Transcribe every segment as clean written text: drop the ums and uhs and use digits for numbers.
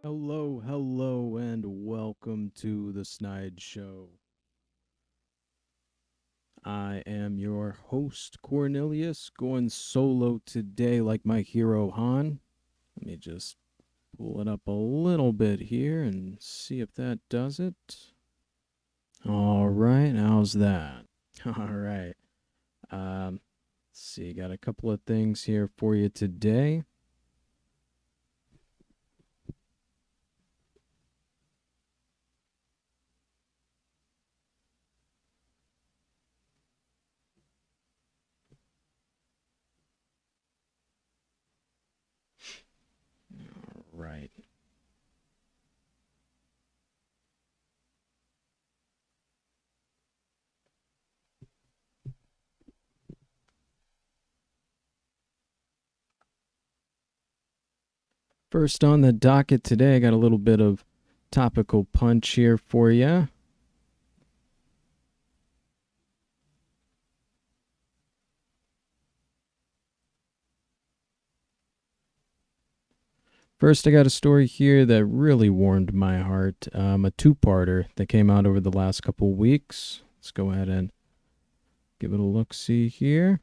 Hello, and welcome to the Snide Show. I am your host, Cornelius, going solo today like my hero, Han. Let me just pull it up a little bit here and see if that does it. All right, how's that? All right. Let's see, got a couple of things here for you today. Right. First on the docket today, I got a little bit of topical punch here for you. First, I got a story here that really warmed my heart. A two-parter that came out over the last couple weeks. Let's go ahead and give it a look-see here.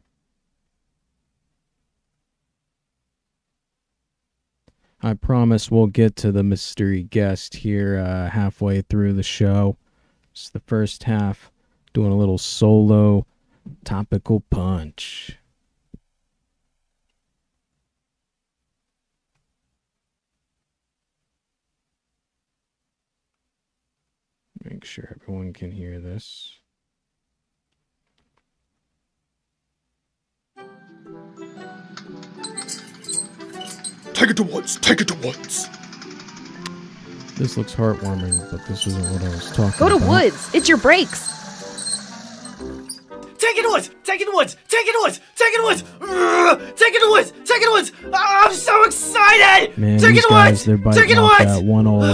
I promise we'll get to the mystery guest here halfway through the show. It's the first half, doing a little solo topical punch. Make sure everyone can hear this. Take it to Woods! Take it to Woods! This looks heartwarming, but this isn't what I was talking Go to about. Woods. It's your breaks. Take it to Woods! Take it to Woods! Take it to Woods! Take it to Woods! Take it to Woods! Take it to Woods! I'm so excited! Man, Take these it to guys, Woods! they're Take biting it to off Woods! that one old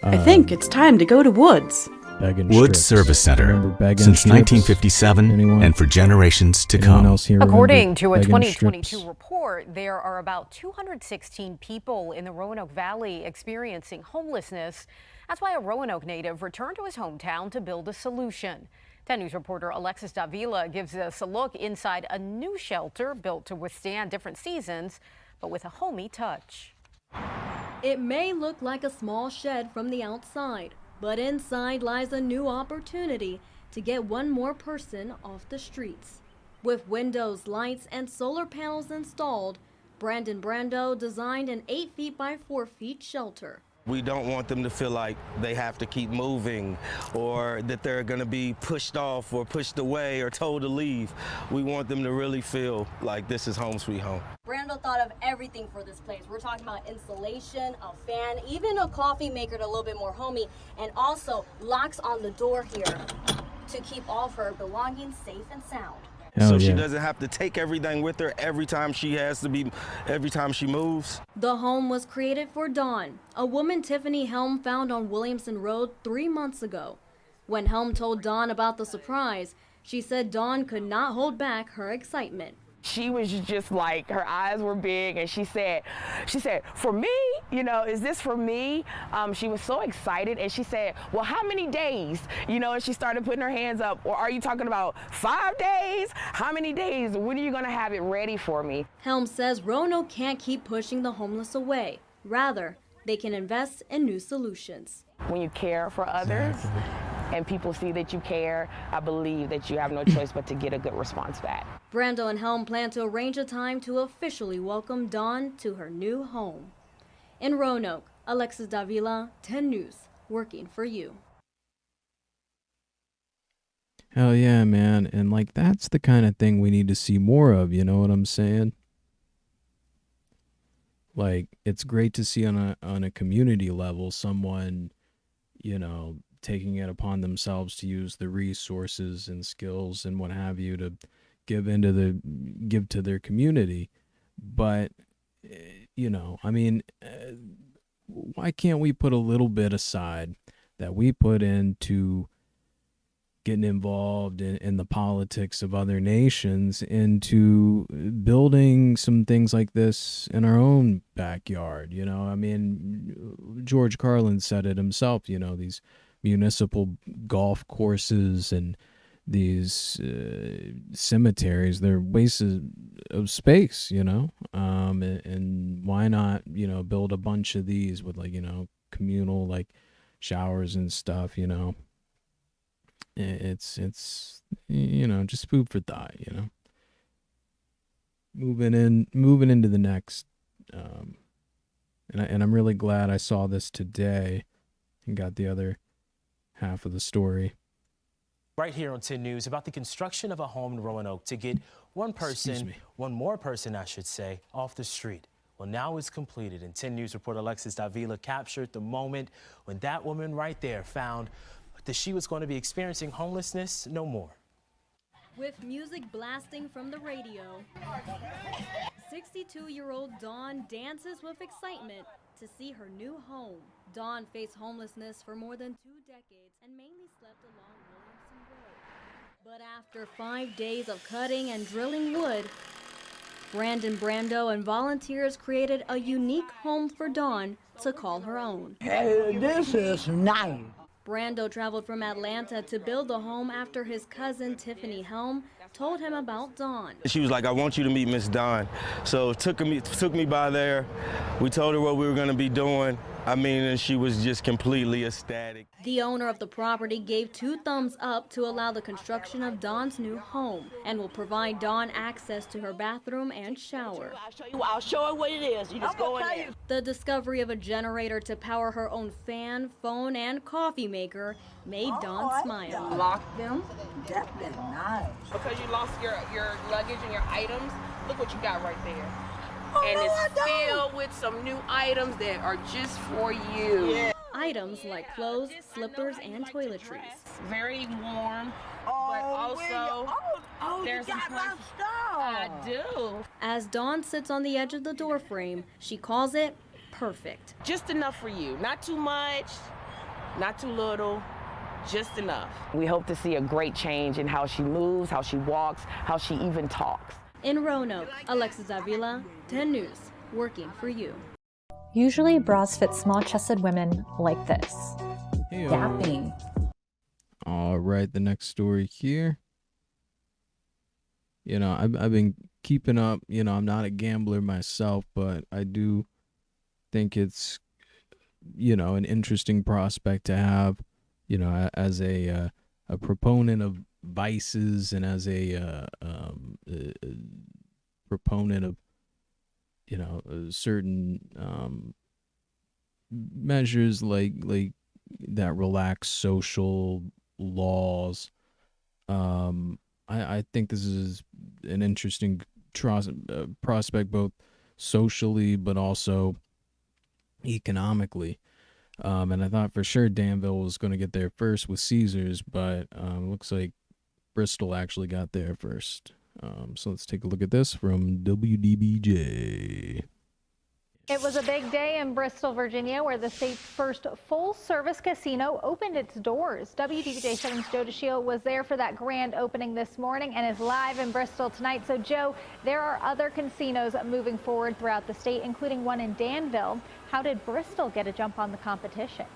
I think it's time to go to Woods. begging Woods strips. Service Center, Remember begging since strips? 1957 Anyone? and for generations to Anyone come. else here According to a remember begging 2022 strips? report, there are about 216 people in the Roanoke Valley experiencing homelessness. That's why a Roanoke native returned to his hometown to build a solution. 10 News reporter Alexis Davila gives us a look inside a new shelter built to withstand different seasons, but with a homey touch. It may look like a small shed from the outside, but inside lies a new opportunity to get one more person off the streets. With windows, lights, and solar panels installed, Brandon Brando designed an 8 feet by 4 feet shelter. We don't want them to feel like they have to keep moving or that they're going to be pushed off or pushed away or told to leave. We want them to really feel like this is home sweet home. Brando thought of everything for this place. We're talking about insulation, a fan, even a coffee maker to a little bit more homey, and also locks on the door here to keep all of her belongings safe and sound. Hell So yeah. she doesn't have to take everything with her every time she moves. The home was created for Dawn, a woman Tiffany Helm found on Williamson Road 3 months ago. When Helm told Dawn about the surprise, she said Dawn could not hold back her excitement. She was just like, her eyes were big, and she said, for me, is this for me? She was so excited, and she said, well, how many days? And she started putting her hands up. Or are you talking about 5 days? How many days? When are you gonna have it ready for me? Helm says Roanoke can't keep pushing the homeless away. Rather, they can invest in new solutions. When you care for others and people see that you care, I believe that you have no choice but to get a good response back. Brando and Helm plan to arrange a time to officially welcome Dawn to her new home. In Roanoke, Alexis Davila, 10 News, working for you. Hell yeah, man. And like that's the kind of thing we need to see more of, you know what I'm saying? Like it's great to see on a community level someone, taking it upon themselves to use the resources and skills and what have you to give to their community. But why can't we put a little bit aside that we put into getting involved in the politics of other nations into building some things like this in our own backyard. You know, I mean, George Carlin said it himself, you know, these municipal golf courses and these cemeteries, they're wastes of space, you know, and why not, you know, build a bunch of these with, like, you know, communal, like, showers and stuff, you know. It's you know, just food for thought, you know. Moving into the next, and I'm really glad I saw this today and got the other half of the story. Right here on 10 News about the construction of a home in Roanoke to get one more person, I should say, off the street. Well, now it's completed, and 10 News reporter Alexis Davila captured the moment when that woman right there found that she was going to be experiencing homelessness no more. With music blasting from the radio, 62-year-old Dawn dances with excitement to see her new home. Dawn faced homelessness for more than 2 decades and mainly slept along Williamson Road. But after 5 days of cutting and drilling wood, Brandon Brando and volunteers created a unique home for Dawn to call her own. Hey, this is nice. Brando traveled from Atlanta to build the home after his cousin Tiffany Helm told him about Dawn. She was like, I want you to meet Miss Dawn. So it took me by there. We told her what we were going to be doing. I mean, and she was just completely ecstatic. The owner of the property gave 2 thumbs up to allow the construction of Dawn's new home and will provide Dawn access to her bathroom and shower. I'll show her what it is. You just go in there. The discovery of a generator to power her own fan, phone, and coffee maker made Dawn smile. Lock them. That's nice. Because you lost your luggage and your items, look what you got right there. And it's filled with some new items that are just for you. Yeah. Items like clothes, slippers, and toiletries. Very warm, but also there's some places I do. As Dawn sits on the edge of the door frame, she calls it perfect. Just enough for you. Not too much, not too little. Just enough. We hope to see a great change in how she moves, how she walks, how she even talks. In Roanoke, Alexis Davila, 10 News, working for you. Usually bras fit small-chested women like this. Hey-o. Yapping. All right, the next story here. You know, I've been keeping up. You know, I'm not a gambler myself, but I do think it's, you know, an interesting prospect to have, you know, as a proponent of vices and as a proponent of, you know, certain measures like that relax social laws. I think this is an interesting prospect, both socially but also economically. And I thought for sure Danville was going to get there first with Caesars, but looks like Bristol actually got there first. So let's take a look at this from WDBJ. It was a big day in Bristol, Virginia, where the state's first full-service casino opened its doors. WDBJ 7's Joe DeShiel was there for that grand opening this morning and is live in Bristol tonight. So, Joe, there are other casinos moving forward throughout the state, including one in Danville. How did Bristol get a jump on the competition?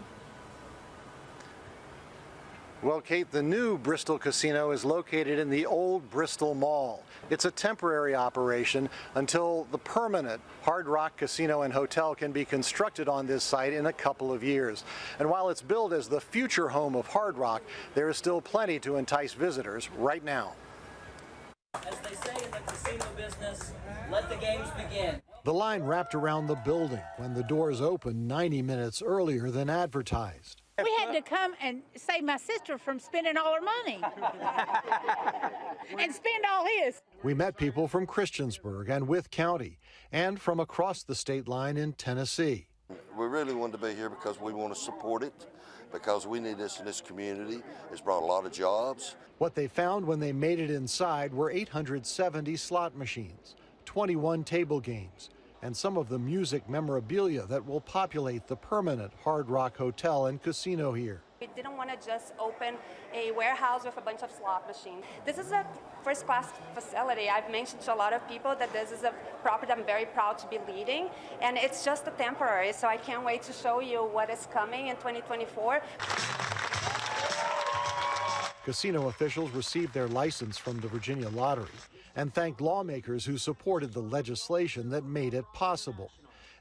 Well, Kate, the new Bristol Casino is located in the old Bristol Mall. It's a temporary operation until the permanent Hard Rock Casino and Hotel can be constructed on this site in a couple of years. And while it's billed as the future home of Hard Rock, there is still plenty to entice visitors right now. As they say in the casino business, let the games begin. The line wrapped around the building when the doors opened 90 minutes earlier than advertised. We had to come and save my sister from spending all her money and spend all his. We met people from Christiansburg and Wythe County and from across the state line in Tennessee. We really wanted to be here because we want to support it, because we need this in this community. It's brought a lot of jobs. What they found when they made it inside were 870 slot machines, 21 table games, and some of the music memorabilia that will populate the permanent Hard Rock Hotel and Casino here. We didn't want to just open a warehouse with a bunch of slot machines. This is a first-class facility. I've mentioned to a lot of people that this is a property I'm very proud to be leading, and it's just a temporary, so I can't wait to show you what is coming in 2024. Casino officials received their license from the Virginia Lottery and thanked lawmakers who supported the legislation that made it possible.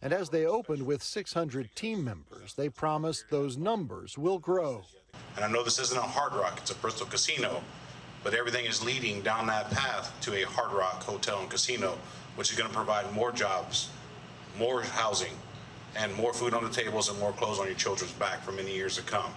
And as they opened with 600 team members, they promised those numbers will grow. And I know this isn't a Hard Rock, it's a Bristol Casino, but everything is leading down that path to a Hard Rock hotel and casino, which is going to provide more jobs, more housing, and more food on the tables and more clothes on your children's back for many years to come.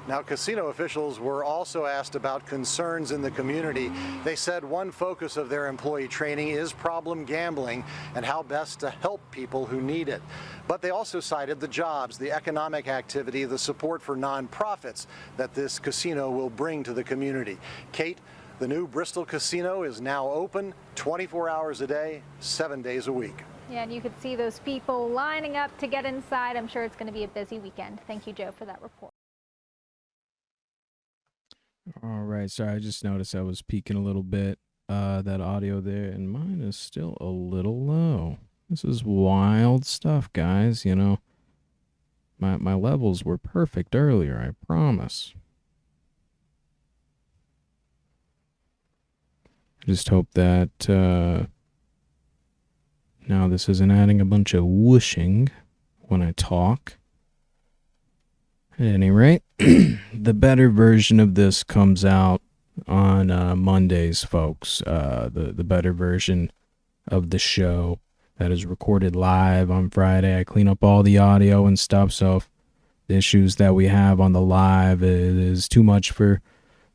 Now, casino officials were also asked about concerns in the community. They said one focus of their employee training is problem gambling and how best to help people who need it. But they also cited the jobs, the economic activity, the support for nonprofits that this casino will bring to the community. Kate, the new Bristol Casino is now open 24 hours a day, 7 days a week. Yeah, and you could see those people lining up to get inside. I'm sure it's going to be a busy weekend. Thank you, Joe, for that report. All right, sorry, I just noticed I was peaking a little bit, that audio there, and mine is still a little low. This is wild stuff, guys, you know. My levels were perfect earlier, I promise. I just hope that, now this isn't adding a bunch of whooshing when I talk. At any rate, the better version of this comes out on Mondays, folks. The better version of the show that is recorded live on Friday. I clean up all the audio and stuff, so if the issues that we have on the live is too much for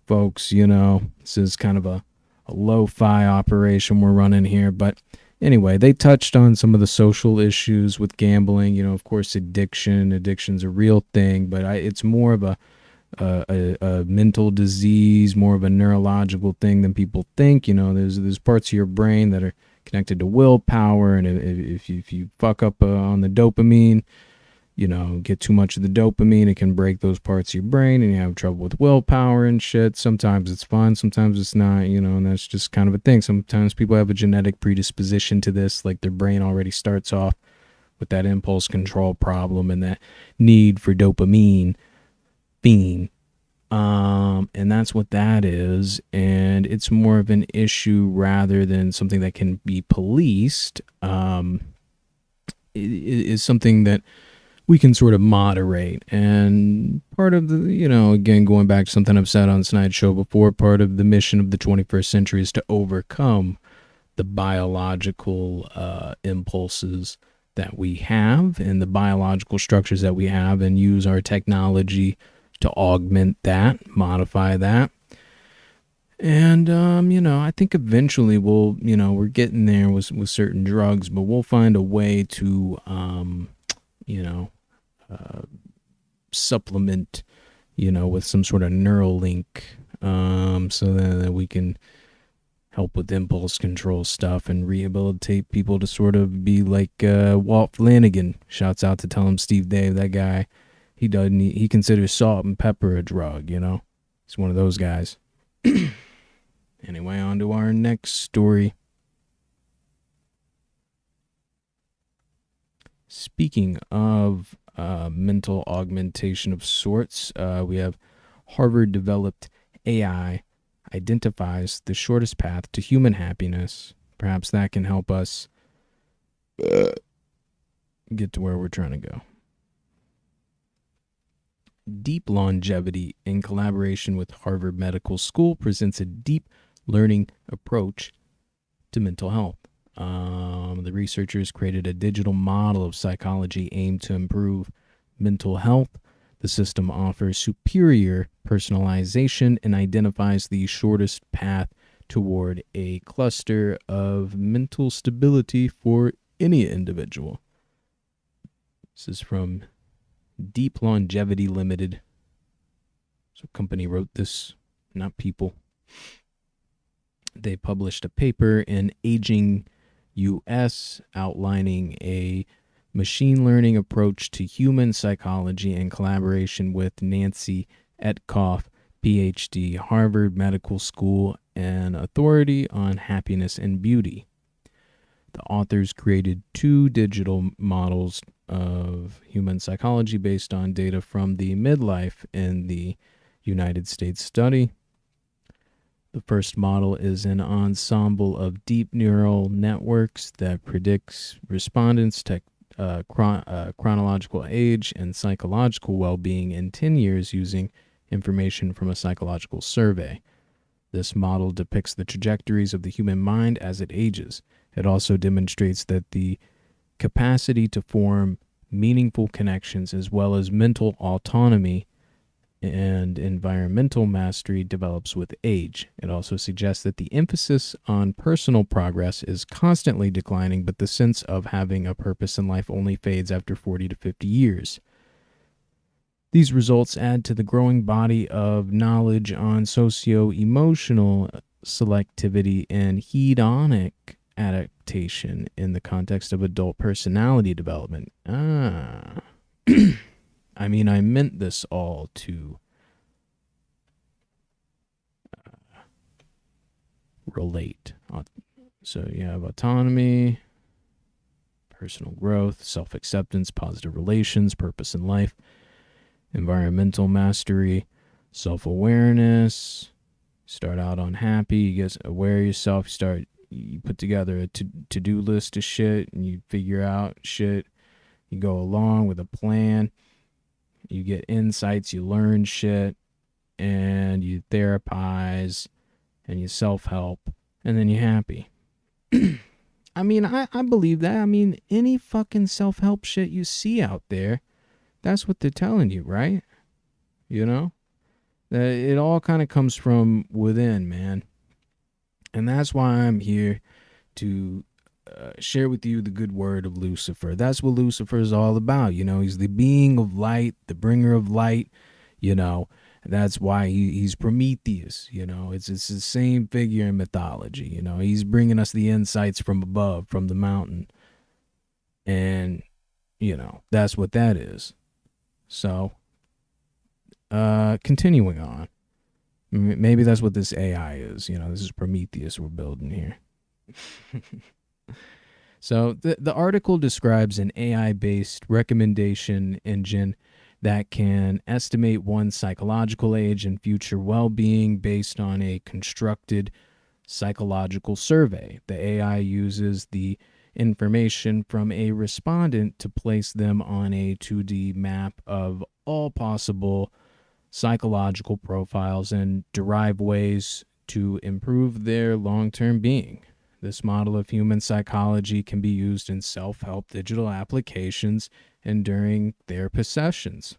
folks, you know. This is kind of a lo-fi operation we're running here, but anyway, they touched on some of the social issues with gambling. You know, of course, addiction's a real thing, but it's more of a mental disease, more of a neurological thing than people think. You know, there's parts of your brain that are connected to willpower, and if you fuck up on the dopamine, you know, get too much of the dopamine, it can break those parts of your brain, and you have trouble with willpower and shit. Sometimes it's fun, sometimes it's not, you know, and that's just kind of a thing. Sometimes people have a genetic predisposition to this, like their brain already starts off with that impulse control problem and that need for dopamine fiend. And that's what that is, and it's more of an issue rather than something that can be policed. It is something that we can sort of moderate. And part of the, you know, again, going back to something I've said on Snide show before, part of the mission of the 21st century is to overcome the biological impulses that we have and the biological structures that we have, and use our technology to augment that, modify that. And, you know, I think eventually we'll, you know, we're getting there with certain drugs, but we'll find a way to, you know, supplement, you know, with some sort of neural link, so that we can help with impulse control stuff and rehabilitate people to sort of be like Walt Flanagan. Shouts out to Tell Him Steve Dave, that guy. He considers salt and pepper a drug, you know. He's one of those guys. Anyway, on to our next story. Speaking of mental augmentation of sorts, we have Harvard-developed AI identifies the shortest path to human happiness. Perhaps that can help us get to where we're trying to go. Deep Longevity, in collaboration with Harvard Medical School, presents a deep learning approach to mental health. The researchers created a digital model of psychology aimed to improve mental health. The system offers superior personalization and identifies the shortest path toward a cluster of mental stability for any individual. This is from Deep Longevity Limited. So company wrote this, not people. They published a paper in Aging US outlining a machine learning approach to human psychology in collaboration with Nancy Etkoff, PhD, Harvard Medical School, and Authority on Happiness and Beauty. The authors created 2 digital models of human psychology based on data from the midlife in the United States study. The first model is an ensemble of deep neural networks that predicts respondents' chronological age and psychological well-being in 10 years using information from a psychological survey. This model depicts the trajectories of the human mind as it ages. It also demonstrates that the capacity to form meaningful connections as well as mental autonomy and environmental mastery develops with age. It also suggests that the emphasis on personal progress is constantly declining, but the sense of having a purpose in life only fades after 40 to 50 years. These results add to the growing body of knowledge on socio-emotional selectivity and hedonic adaptation in the context of adult personality development. I mean, I meant this all to relate. So you have autonomy, personal growth, self-acceptance, positive relations, purpose in life, environmental mastery, self-awareness. Start out on happy, you get aware of yourself, you put together a to-do list of shit, and you figure out shit. You go along with a plan. You get insights, you learn shit, and you therapize, and you self-help, and then you're happy. I mean, I believe that. I mean, any fucking self-help shit you see out there, that's what they're telling you, right? You know? It all kind of comes from within, man. And that's why I'm here to share with you the good word of Lucifer. That's what Lucifer is all about. You know, he's the being of light, the bringer of light. You know, that's why he's Prometheus. You know, it's the same figure in mythology. You know, he's bringing us the insights from above, from the mountain. And, you know, that's what that is. So, continuing on. Maybe that's what this AI is. You know, this is Prometheus we're building here. So the article describes an AI-based recommendation engine that can estimate one's psychological age and future well-being based on a constructed psychological survey. The AI uses the information from a respondent to place them on a 2D map of all possible psychological profiles and derive ways to improve their long-term being. This model of human psychology can be used in self-help digital applications and during therapist sessions.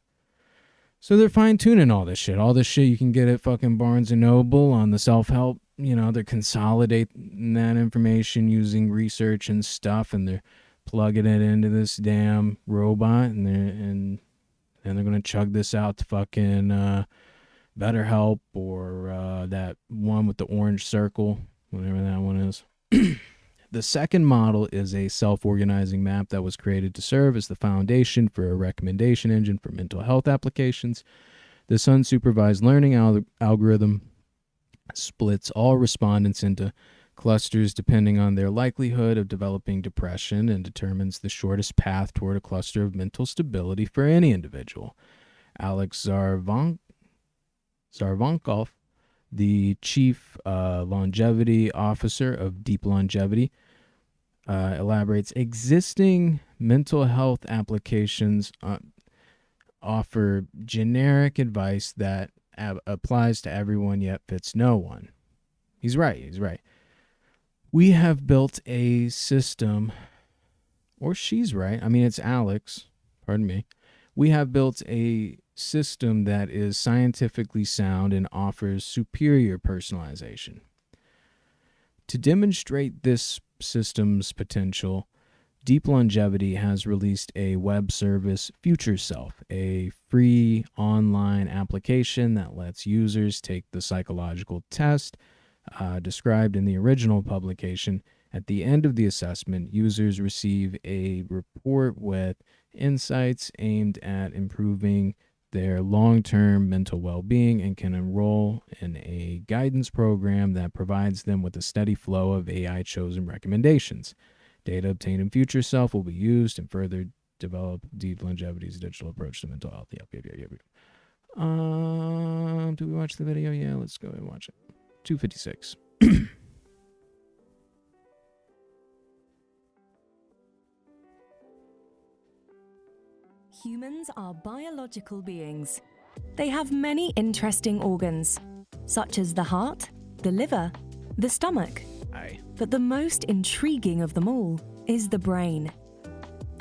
So they're fine-tuning all this shit. All this shit you can get at fucking Barnes & Noble on the self-help. You know, they're consolidating that information using research and stuff, and they're plugging it into this damn robot, and they're going to chug this out to fucking BetterHelp or that one with the orange circle, whatever that one is. The second model is a self-organizing map that was created to serve as the foundation for a recommendation engine for mental health applications. This unsupervised learning algorithm splits all respondents into clusters depending on their likelihood of developing depression and determines the shortest path toward a cluster of mental stability for any individual. Alex Zarvankov, the chief longevity officer of Deep Longevity, elaborates existing mental health applications offer generic advice that applies to everyone yet fits no one. He's right. We have built a system, or she's right. I mean, it's Alex. Pardon me. We have built a system that is scientifically sound and offers superior personalization. To demonstrate this system's potential, Deep Longevity has released a web service, Future Self, a free online application that lets users take the psychological test described in the original publication At the end of the assessment, users receive a report with insights aimed at improving their long-term mental well-being and can enroll in a guidance program that provides them with a steady flow of AI-chosen recommendations. Data obtained in Future Self will be used and further develop Deep Longevity's digital approach to mental health. Yep. Do we watch the video? Yeah, let's go and watch it. 2:56. Humans are biological beings. They have many interesting organs, such as the heart, the liver, the stomach. But the most intriguing of them all is the brain.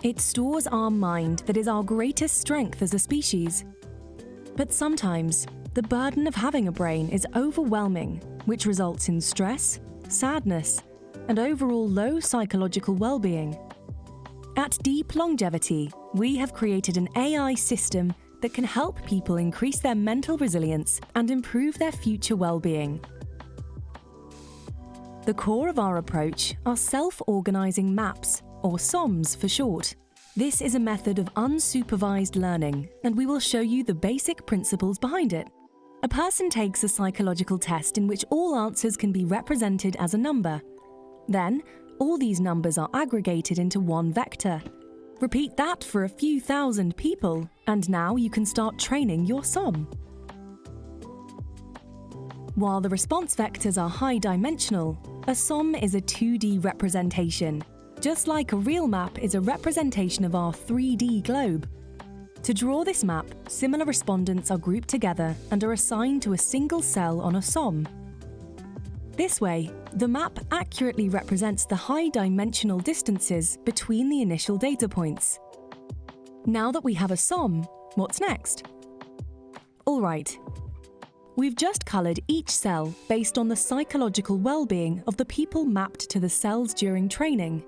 It stores our mind that is our greatest strength as a species. But sometimes, the burden of having a brain is overwhelming, which results in stress, sadness, and overall low psychological well-being. At Deep Longevity, we have created an AI system that can help people increase their mental resilience and improve their future well-being. The core of our approach are self-organizing maps, or SOMs for short. This is a method of unsupervised learning, and we will show you the basic principles behind it. A person takes a psychological test in which all answers can be represented as a number. Then, all these numbers are aggregated into one vector. Repeat that for a few thousand people, and now you can start training your SOM. While the response vectors are high-dimensional, a SOM is a 2D representation, just like a real map is a representation of our 3D globe. To draw this map, similar respondents are grouped together and are assigned to a single cell on a SOM. This way, the map accurately represents the high-dimensional distances between the initial data points. Now that we have a SOM, what's next? All right. We've just coloured each cell based on the psychological well-being of the people mapped to the cells during training.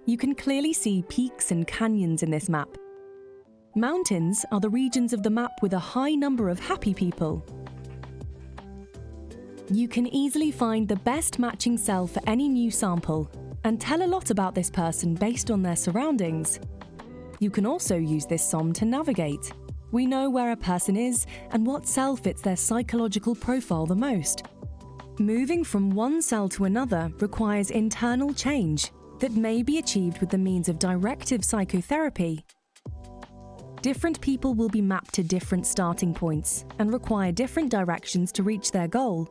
You can clearly see peaks and canyons in this map. Mountains are the regions of the map with a high number of happy people. You can easily find the best matching cell for any new sample and tell a lot about this person based on their surroundings. You can also use this SOM to navigate. We know where a person is and what cell fits their psychological profile the most. Moving from one cell to another requires internal change that may be achieved with the means of directive psychotherapy. Different people will be mapped to different starting points and require different directions to reach their goal.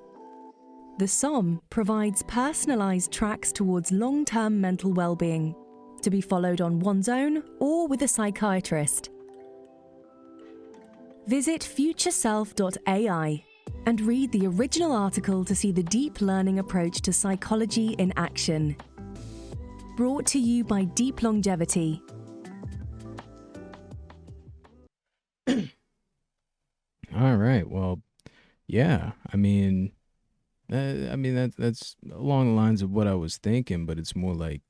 The SOM provides personalized tracks towards long-term mental well-being, to be followed on one's own or with a psychiatrist. Visit futureself.ai and read the original article to see the deep learning approach to psychology in action. Brought to you by Deep Longevity. All right. Well, yeah. I mean that's along the lines of what I was thinking, but it's more like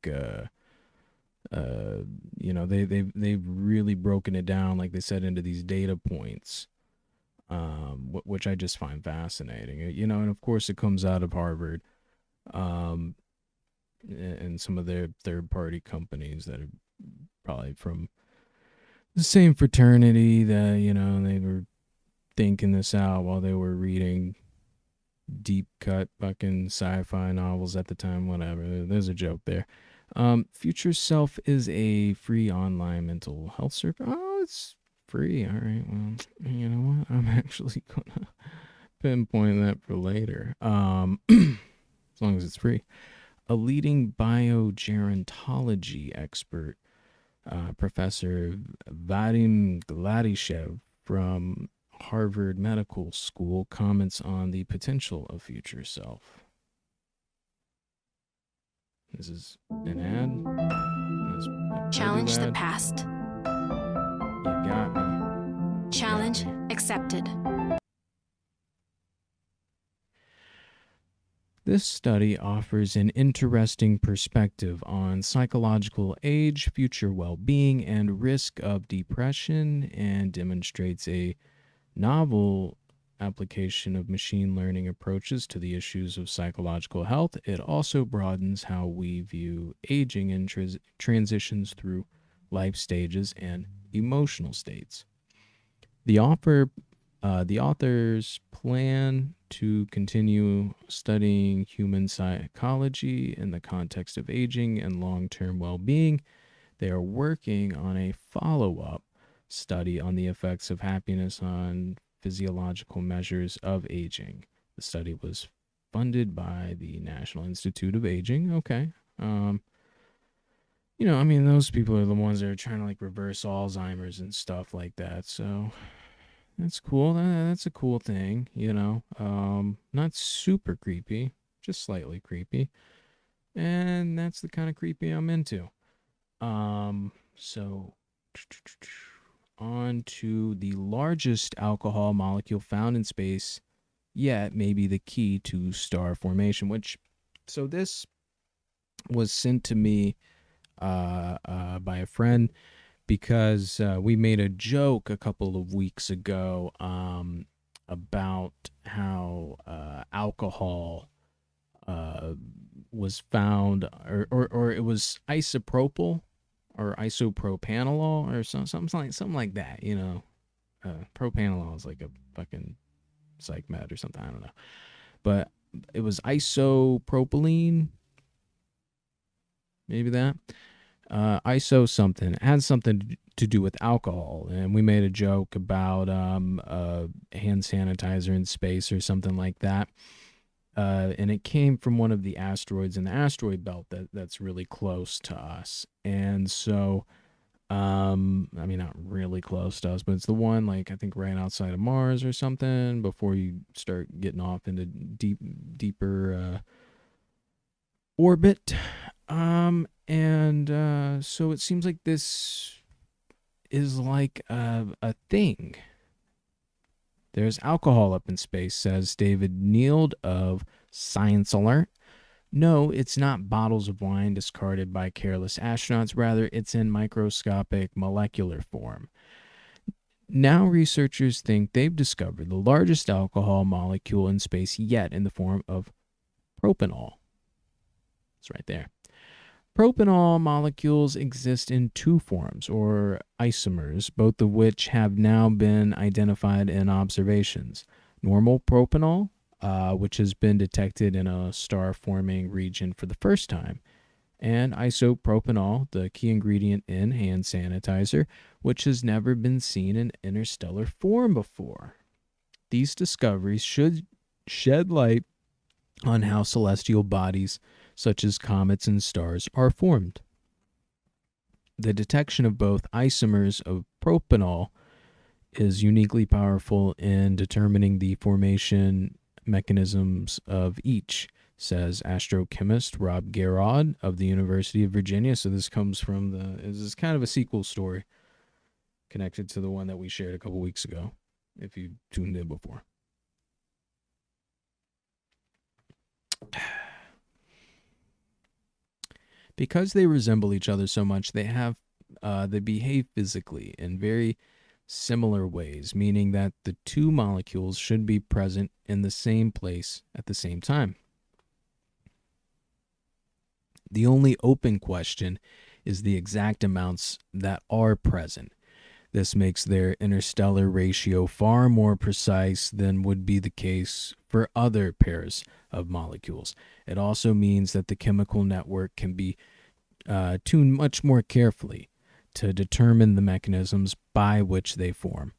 they've really broken it down, like they said, into these data points, which I just find fascinating. And of course it comes out of Harvard, and some of their third-party companies that are probably from the same fraternity that they were thinking this out while they were reading deep cut fucking sci-fi novels at the time. Whatever, there's a joke there. Future Self is a free online mental health service. Oh, it's free. All right. Well, you know what? I'm actually gonna pinpoint that for later. As long as it's free. A leading biogerontology expert, Professor Vadim Gladyshev from Harvard Medical School, comments on the potential of Future Self. This is an ad. Challenge the past. You got me. Challenge accepted. This study offers an interesting perspective on psychological age, future well-being, and risk of depression, and demonstrates a novel application of machine learning approaches to the issues of psychological health, it also broadens how we view aging and transitions through life stages and emotional states. The authors plan to continue studying human psychology in the context of aging and long-term well-being. They are working on a follow-up study on the effects of happiness on physiological measures of aging. The study was funded by the National Institute of Aging. Okay. Those people are the ones that are trying to like reverse Alzheimer's and stuff like that. So that's cool. That's a cool thing, not super creepy, just slightly creepy. And that's the kind of creepy I'm into. So on to the largest alcohol molecule found in space yet may be the key to star formation, so this was sent to me by a friend because we made a joke a couple of weeks ago about how alcohol was found, or it was isopropyl or isopropanol or something like that. Propanol is like a fucking psych med or something. I don't know, but it was isopropylene. Maybe that. Iso something. It had something to do with alcohol, and we made a joke about hand sanitizer in space or something like that. And it came from one of the asteroids in the asteroid belt that's really close to us. And so, not really close to us, but it's the one, like, I think right outside of Mars or something, before you start getting off into deeper orbit. So it seems like this is like a thing. There's alcohol up in space, says David Neild of Science Alert. No, it's not bottles of wine discarded by careless astronauts. Rather, it's in microscopic molecular form. Now researchers think they've discovered the largest alcohol molecule in space yet, in the form of propanol. It's right there. Propanol molecules exist in two forms, or isomers, both of which have now been identified in observations. Normal propanol, which has been detected in a star-forming region for the first time, and isopropanol, the key ingredient in hand sanitizer, which has never been seen in interstellar form before. These discoveries should shed light on how celestial bodies such as comets and stars are formed. The detection of both isomers of propanol is uniquely powerful in determining the formation mechanisms of each, says astrochemist Rob Garrod of the University of Virginia. So this comes from this is kind of a sequel story connected to the one that we shared a couple weeks ago, if you tuned in before. Because they resemble each other so much, they behave physically in very similar ways, meaning that the two molecules should be present in the same place at the same time. The only open question is the exact amounts that are present. This makes their interstellar ratio far more precise than would be the case for other pairs of molecules. It also means that the chemical network can be tuned much more carefully to determine the mechanisms by which they form.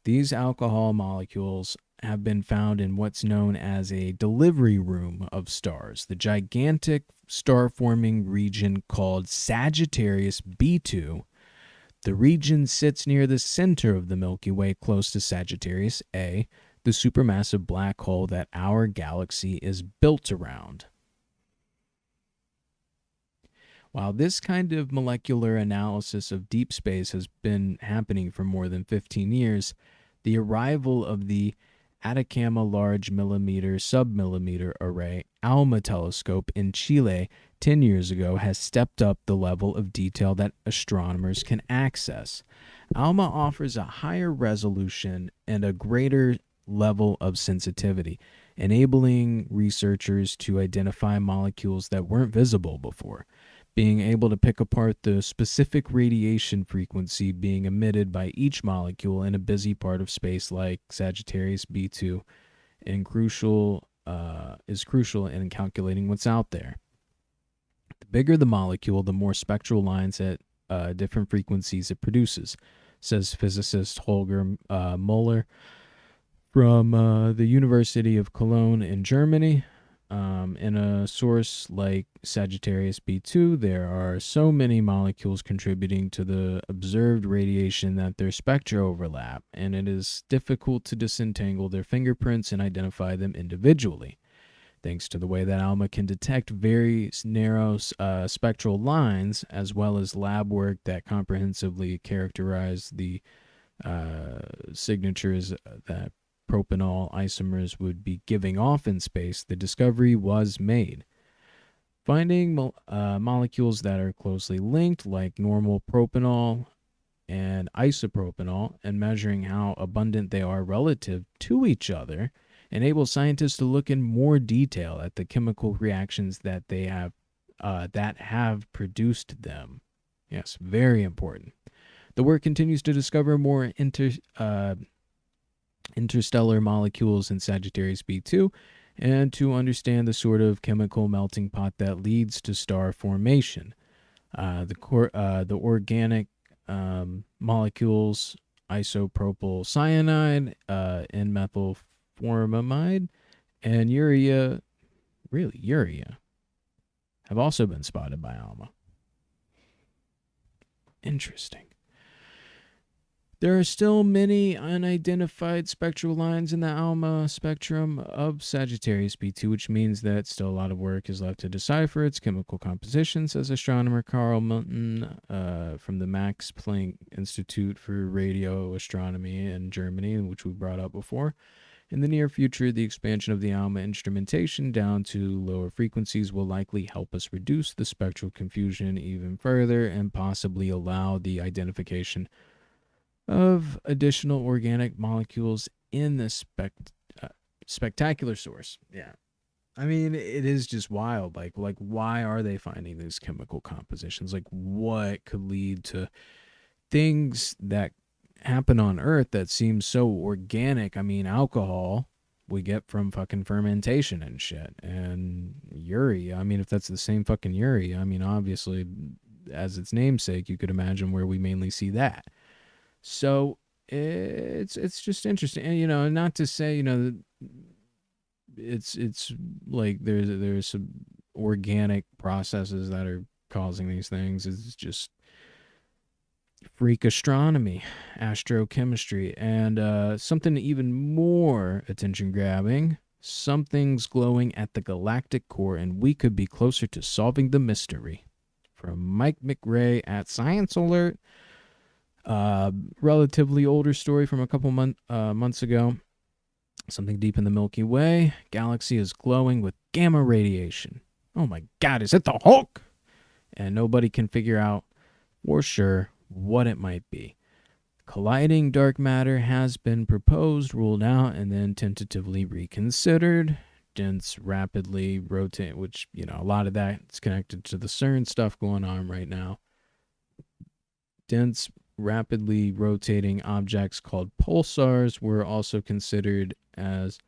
These alcohol molecules have been found in what's known as a delivery room of stars, the gigantic star-forming region called Sagittarius B2. The region sits near the center of the Milky Way, close to Sagittarius A, the supermassive black hole that our galaxy is built around. While this kind of molecular analysis of deep space has been happening for more than 15 years, the arrival of the Atacama Large Millimeter Submillimeter Array ALMA telescope in Chile 10 years ago has stepped up the level of detail that astronomers can access. ALMA offers a higher resolution and a greater level of sensitivity, enabling researchers to identify molecules that weren't visible before, being able to pick apart the specific radiation frequency being emitted by each molecule in a busy part of space like Sagittarius B2 and is crucial in calculating what's out there. The bigger the molecule, the more spectral lines at different frequencies it produces, says physicist Holger Muller from the University of Cologne in Germany. In a source like Sagittarius B2, there are so many molecules contributing to the observed radiation that their spectra overlap, and it is difficult to disentangle their fingerprints and identify them individually. Thanks to the way that ALMA can detect very narrow spectral lines, as well as lab work that comprehensively characterize the signatures that propanol isomers would be giving off in space, the discovery was made. Finding molecules that are closely linked, like normal propanol and isopropanol, and measuring how abundant they are relative to each other, enables scientists to look in more detail at the chemical reactions that they have produced them. Yes, very important. The work continues to discover more interstellar molecules in Sagittarius B2 and to understand the sort of chemical melting pot that leads to star formation. The organic molecules isopropyl cyanide, N-methylformamide, and urea, have also been spotted by ALMA. Interesting. There are still many unidentified spectral lines in the ALMA spectrum of Sagittarius B2, which means that still a lot of work is left to decipher its chemical composition, says astronomer Carl Munten from the Max Planck Institute for Radio Astronomy in Germany, which we brought up before. In the near future, the expansion of the ALMA instrumentation down to lower frequencies will likely help us reduce the spectral confusion even further and possibly allow the identification of additional organic molecules in the spectacular source. Yeah. I mean, it is just wild. Like why are they finding these chemical compositions? Like, what could lead to things that happen on Earth that seem so organic? I mean, alcohol we get from fucking fermentation and shit. And urea, I mean, if that's the same fucking urea, I mean, obviously, as its namesake, you could imagine where we mainly see that. So it's just interesting, and not to say it's like there's some organic processes that are causing these things. It's just freak astronomy, astrochemistry, and something even more attention grabbing. Something's glowing at the galactic core, and we could be closer to solving the mystery. From Mike McRae at Science Alert. Relatively older story from a couple months ago. Something deep in the Milky Way. Galaxy is glowing with gamma radiation. Oh my God, is it the Hulk? And nobody can figure out for sure what it might be. Colliding dark matter has been proposed, ruled out, and then tentatively reconsidered. Dense, rapidly rotate, which, a lot of that is connected to the CERN stuff going on right now. Dense, rapidly rotating objects called pulsars were also considered as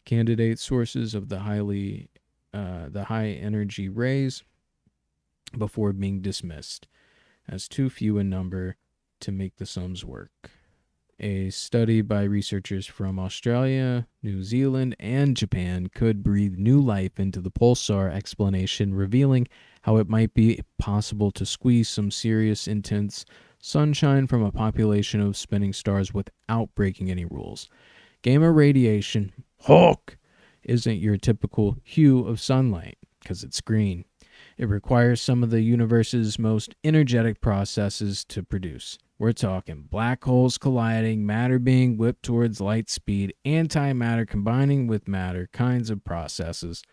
candidate sources of the high energy rays before being dismissed as too few in number to make the sums work. A study by researchers from Australia, New Zealand, and Japan could breathe new life into the pulsar explanation, revealing how it might be possible to squeeze some serious, intense sunshine from a population of spinning stars without breaking any rules. Gamma radiation, Hulk, isn't your typical hue of sunlight because it's green. It requires some of the universe's most energetic processes to produce. We're talking black holes colliding, matter being whipped towards light speed, antimatter combining with matter kinds of processes.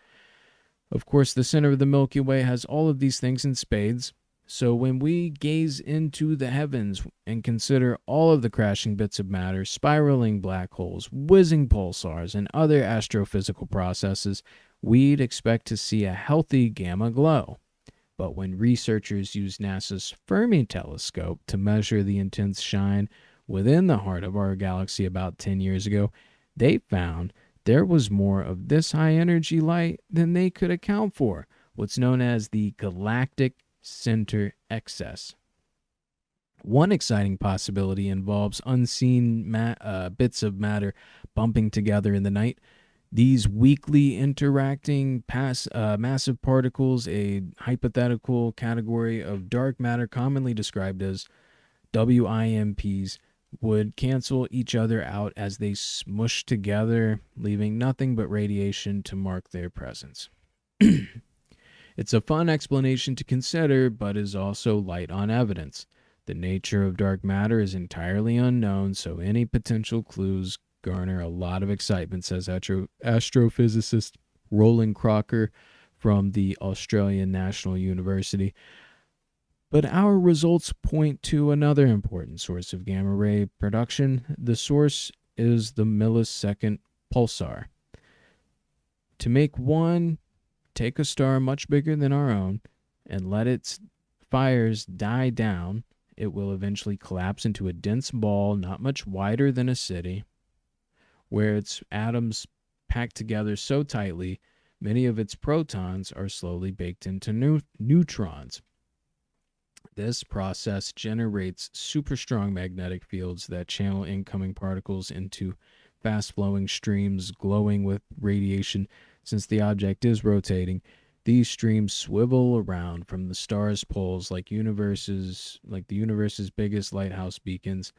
Of course, the center of the Milky Way has all of these things in spades. So when we gaze into the heavens and consider all of the crashing bits of matter, spiraling black holes, whizzing pulsars, and other astrophysical processes, we'd expect to see a healthy gamma glow. But when researchers used NASA's Fermi telescope to measure the intense shine within the heart of our galaxy about 10 years ago, they found there was more of this high-energy light than they could account for, what's known as the galactic center excess. One exciting possibility involves unseen bits of matter bumping together in the night. These weakly interacting massive particles, a hypothetical category of dark matter commonly described as WIMPs, would cancel each other out as they smush together, leaving nothing but radiation to mark their presence. It's a fun explanation to consider, but is also light on evidence. The nature of dark matter is entirely unknown, so any potential clues garner a lot of excitement, says astrophysicist Roland Crocker from the Australian National University. But our results point to another important source of gamma ray production. The source is the millisecond pulsar. To make one, take a star much bigger than our own and let its fires die down. It will eventually collapse into a dense ball not much wider than a city, where its atoms packed together so tightly, many of its protons are slowly baked into neutrons. This process generates super strong magnetic fields that channel incoming particles into fast-flowing streams glowing with radiation. Since the object is rotating, these streams swivel around from the star's poles like the universe's biggest lighthouse beacons,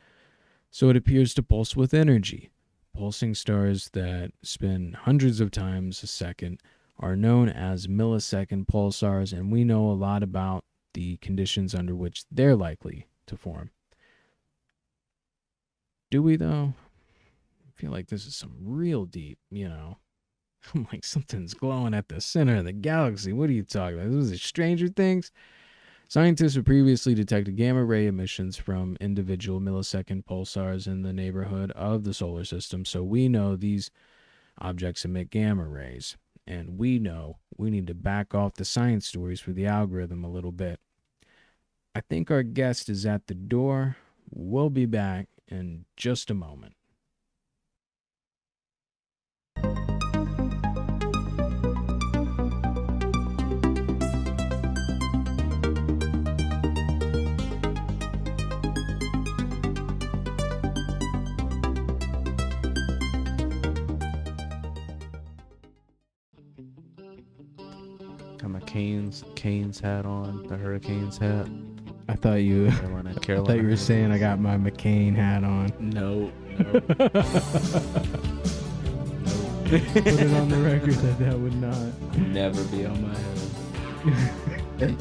so it appears to pulse with energy. Pulsing stars that spin hundreds of times a second are known as millisecond pulsars, and we know a lot about the conditions under which they're likely to form. Do we, though? I feel like this is some real deep, I'm like, something's glowing at the center of the galaxy. What are you talking about? Was it Stranger Things? Scientists have previously detected gamma ray emissions from individual millisecond pulsars in the neighborhood of the solar system, so we know these objects emit gamma rays, and we know we need to back off the science stories for the algorithm a little bit. I think our guest is at the door. We'll be back in just a moment. Got my Canes hat on, the Hurricanes hat. I thought you were saying I got my McCain hat on. No. Put it on the record that would not never be on my head.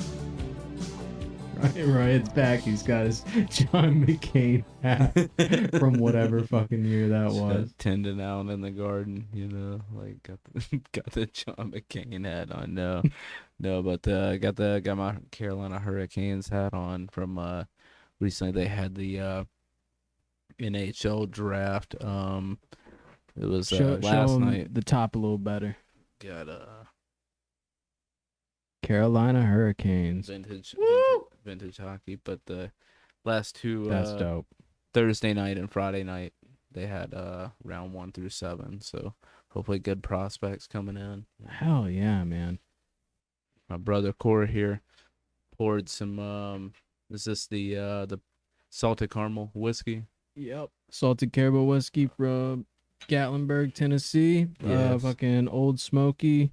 Ryan's back. He's got his John McCain hat from whatever fucking year that was. Tending out in the garden, like got the John McCain hat on. No, but got my Carolina Hurricanes hat on from recently. They had the NHL draft. It was last night. The top a little better. Got Carolina Hurricanes. Vintage hockey, but the last two that's dope. Thursday night and Friday night they had round 1 through 7, so hopefully good prospects coming in. Hell yeah, man. My brother Corey here poured some is this the salted caramel whiskey? Yep. Salted caramel whiskey from Gatlinburg, Tennessee. Yes. Fucking Old Smoky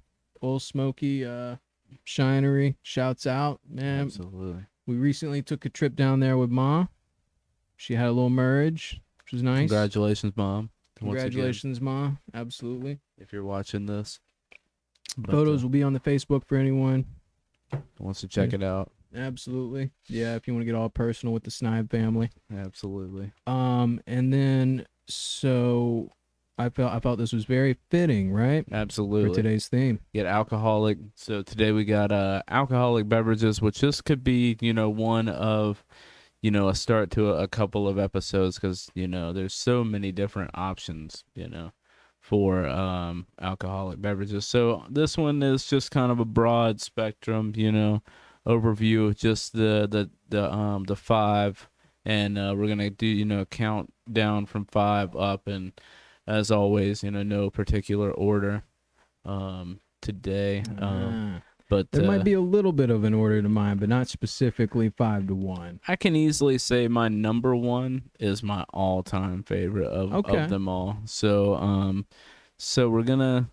Shinery. Shouts out, man. Absolutely. We recently took a trip down there with Ma. She had a little merge, which was nice. Congratulations, Mom. Congratulations, Ma. Absolutely. If you're watching this. Photos will be on the Facebook for anyone who wants to check it out. Absolutely. Yeah, if you want to get all personal with the Snide family. Absolutely. And then, so I felt this was very fitting, right? Absolutely. For today's theme. Get alcoholic. So today we got alcoholic beverages, which this could be, one of, a start to a couple of episodes, because, there's so many different options, for alcoholic beverages. So this one is just kind of a broad spectrum, overview of just the 5, and we're gonna do count down from 5 up, and as always, no particular order today. But there might be a little bit of an order to mine, but not specifically 5 to 1. I can easily say my number 1 is my all-time favorite of them all. So so we're gonna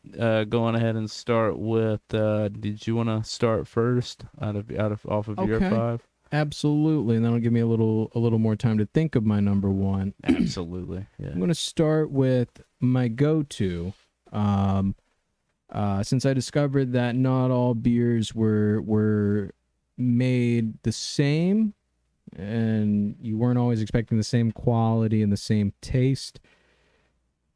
go on ahead and start with. Did you want to start first off of your 5? Absolutely, and that'll give me a little more time to think of my number 1. Absolutely, yeah. I'm gonna start with my go-to. Since I discovered that not all beers were made the same, and you weren't always expecting the same quality and the same taste,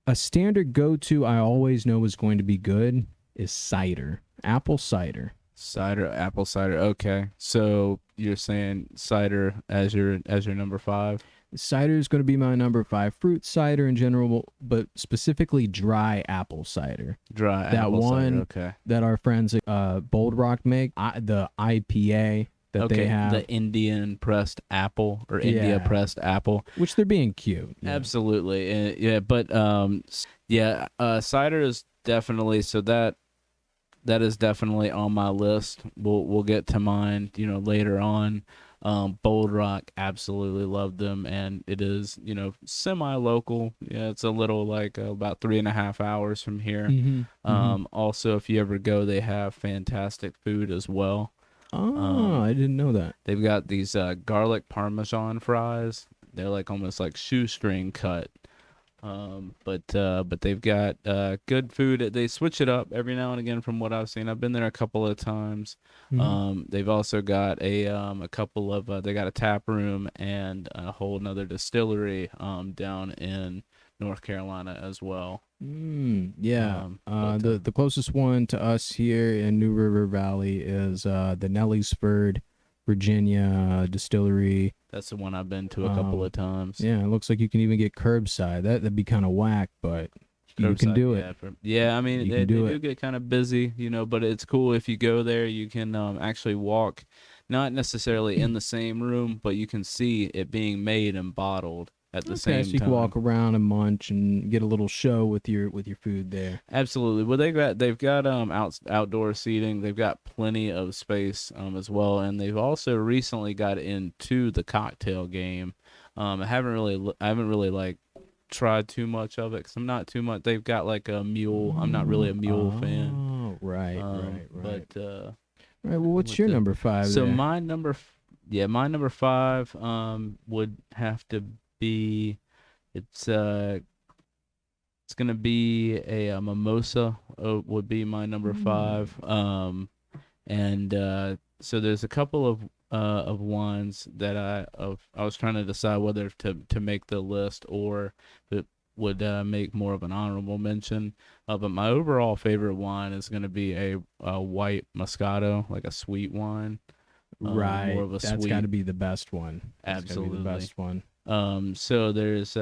a standard go-to I always know is going to be good is cider, apple cider. Cider, apple cider. Okay, so you're saying cider as your number 5? Cider is going to be my number 5. Fruit cider in general, but specifically dry apple cider. Dry apple cider, okay. That our friends at Bold Rock make, the IPA that they have. The Indian pressed apple, or India pressed apple. Which they're being cute. Absolutely. Yeah, but cider is definitely, so that is definitely on my list. We'll get to mine, later on. Bold Rock, absolutely love them, and it is, semi-local. Yeah, it's a little about 3.5 hours from here. Also, if you ever go, they have fantastic food as well. I didn't know that. They've got these garlic Parmesan fries. They're almost like shoestring cut. But they've got good food. They switch it up every now and again from what I've seen. I've been there a couple of times. They've also got a couple of they got a tap room and a whole nother distillery down in North Carolina as well. The closest one to us here in New River Valley is the Nelliesford, Virginia distillery. That's the one I've been to a couple of times. Yeah, it looks like you can even get curbside. That'd be kind of whack, but you can do it. I mean, they do get kind of busy, but it's cool if you go there. You can actually walk, not necessarily in the same room, but you can see it being made and bottled at the same time. So you can walk around and munch and get a little show with your food there. Absolutely. Well, they've got outdoor seating. They've got plenty of space as well, and they've also recently got into the cocktail game. I haven't really tried too much of it because I'm not too much. They've got a mule. I'm not really a mule fan. Oh, right. But right. Well, what's your number 5? So there? my number 5 would have to be, it's gonna be a mimosa. Would be my number 5. So there's a couple of wines that I was trying to decide whether to make the list or it would make more of an honorable mention. But my overall favorite wine is gonna be a white Moscato, like a sweet wine. Right, more of a that's got to be the best one. Absolutely, the best one. So there's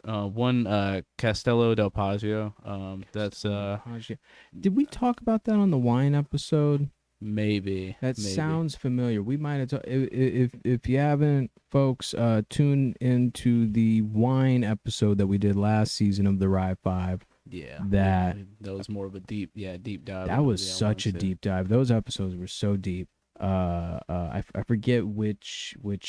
one Castello del Paggio. That's Did we talk about that on the wine episode? Maybe. That sounds familiar. We might have. If you haven't, folks, tune into the wine episode that we did last season of the Rye 5. Yeah, that was more of a deep dive. That was such a deep dive. Those episodes were so deep. I forget which one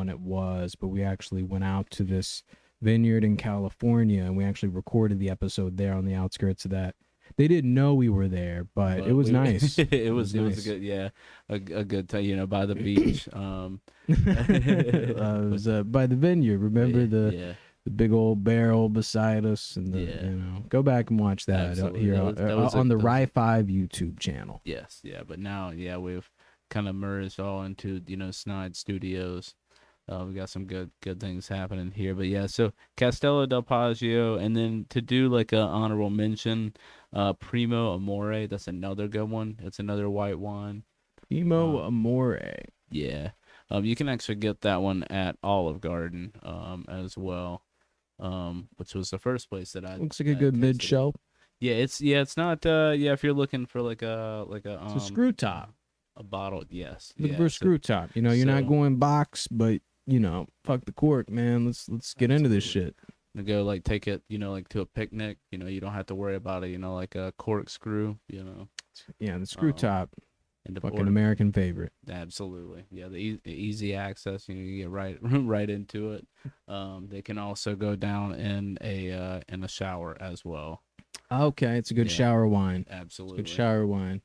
it was, but we actually went out to this vineyard in California and we actually recorded the episode there on the outskirts of that. They didn't know we were there, but it was nice. It was a good, a good time, by the beach. It was by the vineyard. Remember the big old barrel beside us, and go back and watch that here on the Rye 5 YouTube channel. Yes, but now we've kind of merged all into Snide Studios. We got some good things happening here. But yeah, so Castello del Poggio, and then to do like a honorable mention, Primo Amore. That's another good one. It's another white wine. Primo Amore. Yeah. You can actually get that one at Olive Garden as well, which was the first place that I looks like a good mid shelf. Yeah, it's not if you're looking for like a it's a screw top, a bottle, yes. Looking for a screw top. You know, you're not going box, but you know, fuck the cork, man. Let's get into this shit. To go like take it, you know, like to a picnic. You know, you don't have to worry about it. You know, like a corkscrew. You know. Yeah, the screw top. And fucking American favorite. Absolutely, yeah. The easy access, you know, you get right into it. They can also go down in a shower as well. Okay, it's a good shower wine. Absolutely, it's a good shower wine.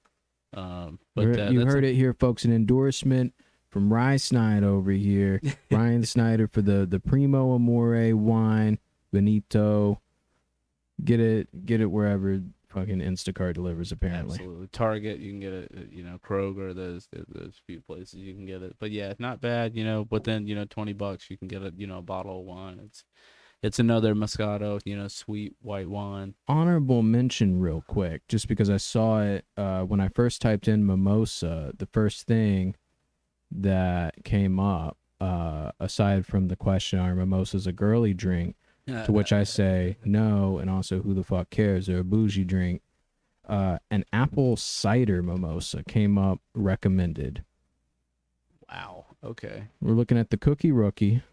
But you heard it here, folks. An endorsement from Ryan Snide over here. Ryan Snyder for the Primo Amore wine, Benito. Get it wherever fucking Instacart delivers, apparently. Absolutely. Target, you can get it, you know, Kroger, those few places you can get it. But yeah, not bad, you know, within, you know, $20 you can get a, you know, a bottle of wine. It's another Moscato, you know, sweet white wine. Honorable mention real quick, just because I saw it when I first typed in Mimosa, the first thing that came up, aside from the question, are mimosas a girly drink? To which I say no, and also who the fuck cares? They're a bougie drink. An apple cider mimosa came up recommended. Wow. Okay. We're looking at the Cookie Rookie.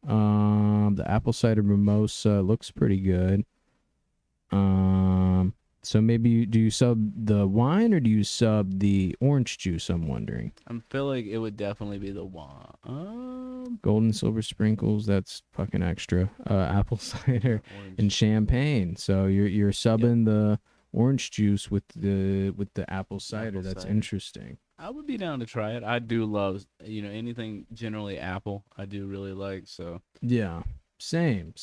The apple cider mimosa looks pretty good. So maybe do you sub the wine or do you sub the orange juice? I'm wondering. I'm feeling it would definitely be the wine. Gold and silver sprinkles. That's fucking extra. Apple cider and champagne. So you're subbing the orange juice with the apple cider. That's interesting. I would be down to try it. I do love, you know, anything generally apple. I do really like. So yeah. Same,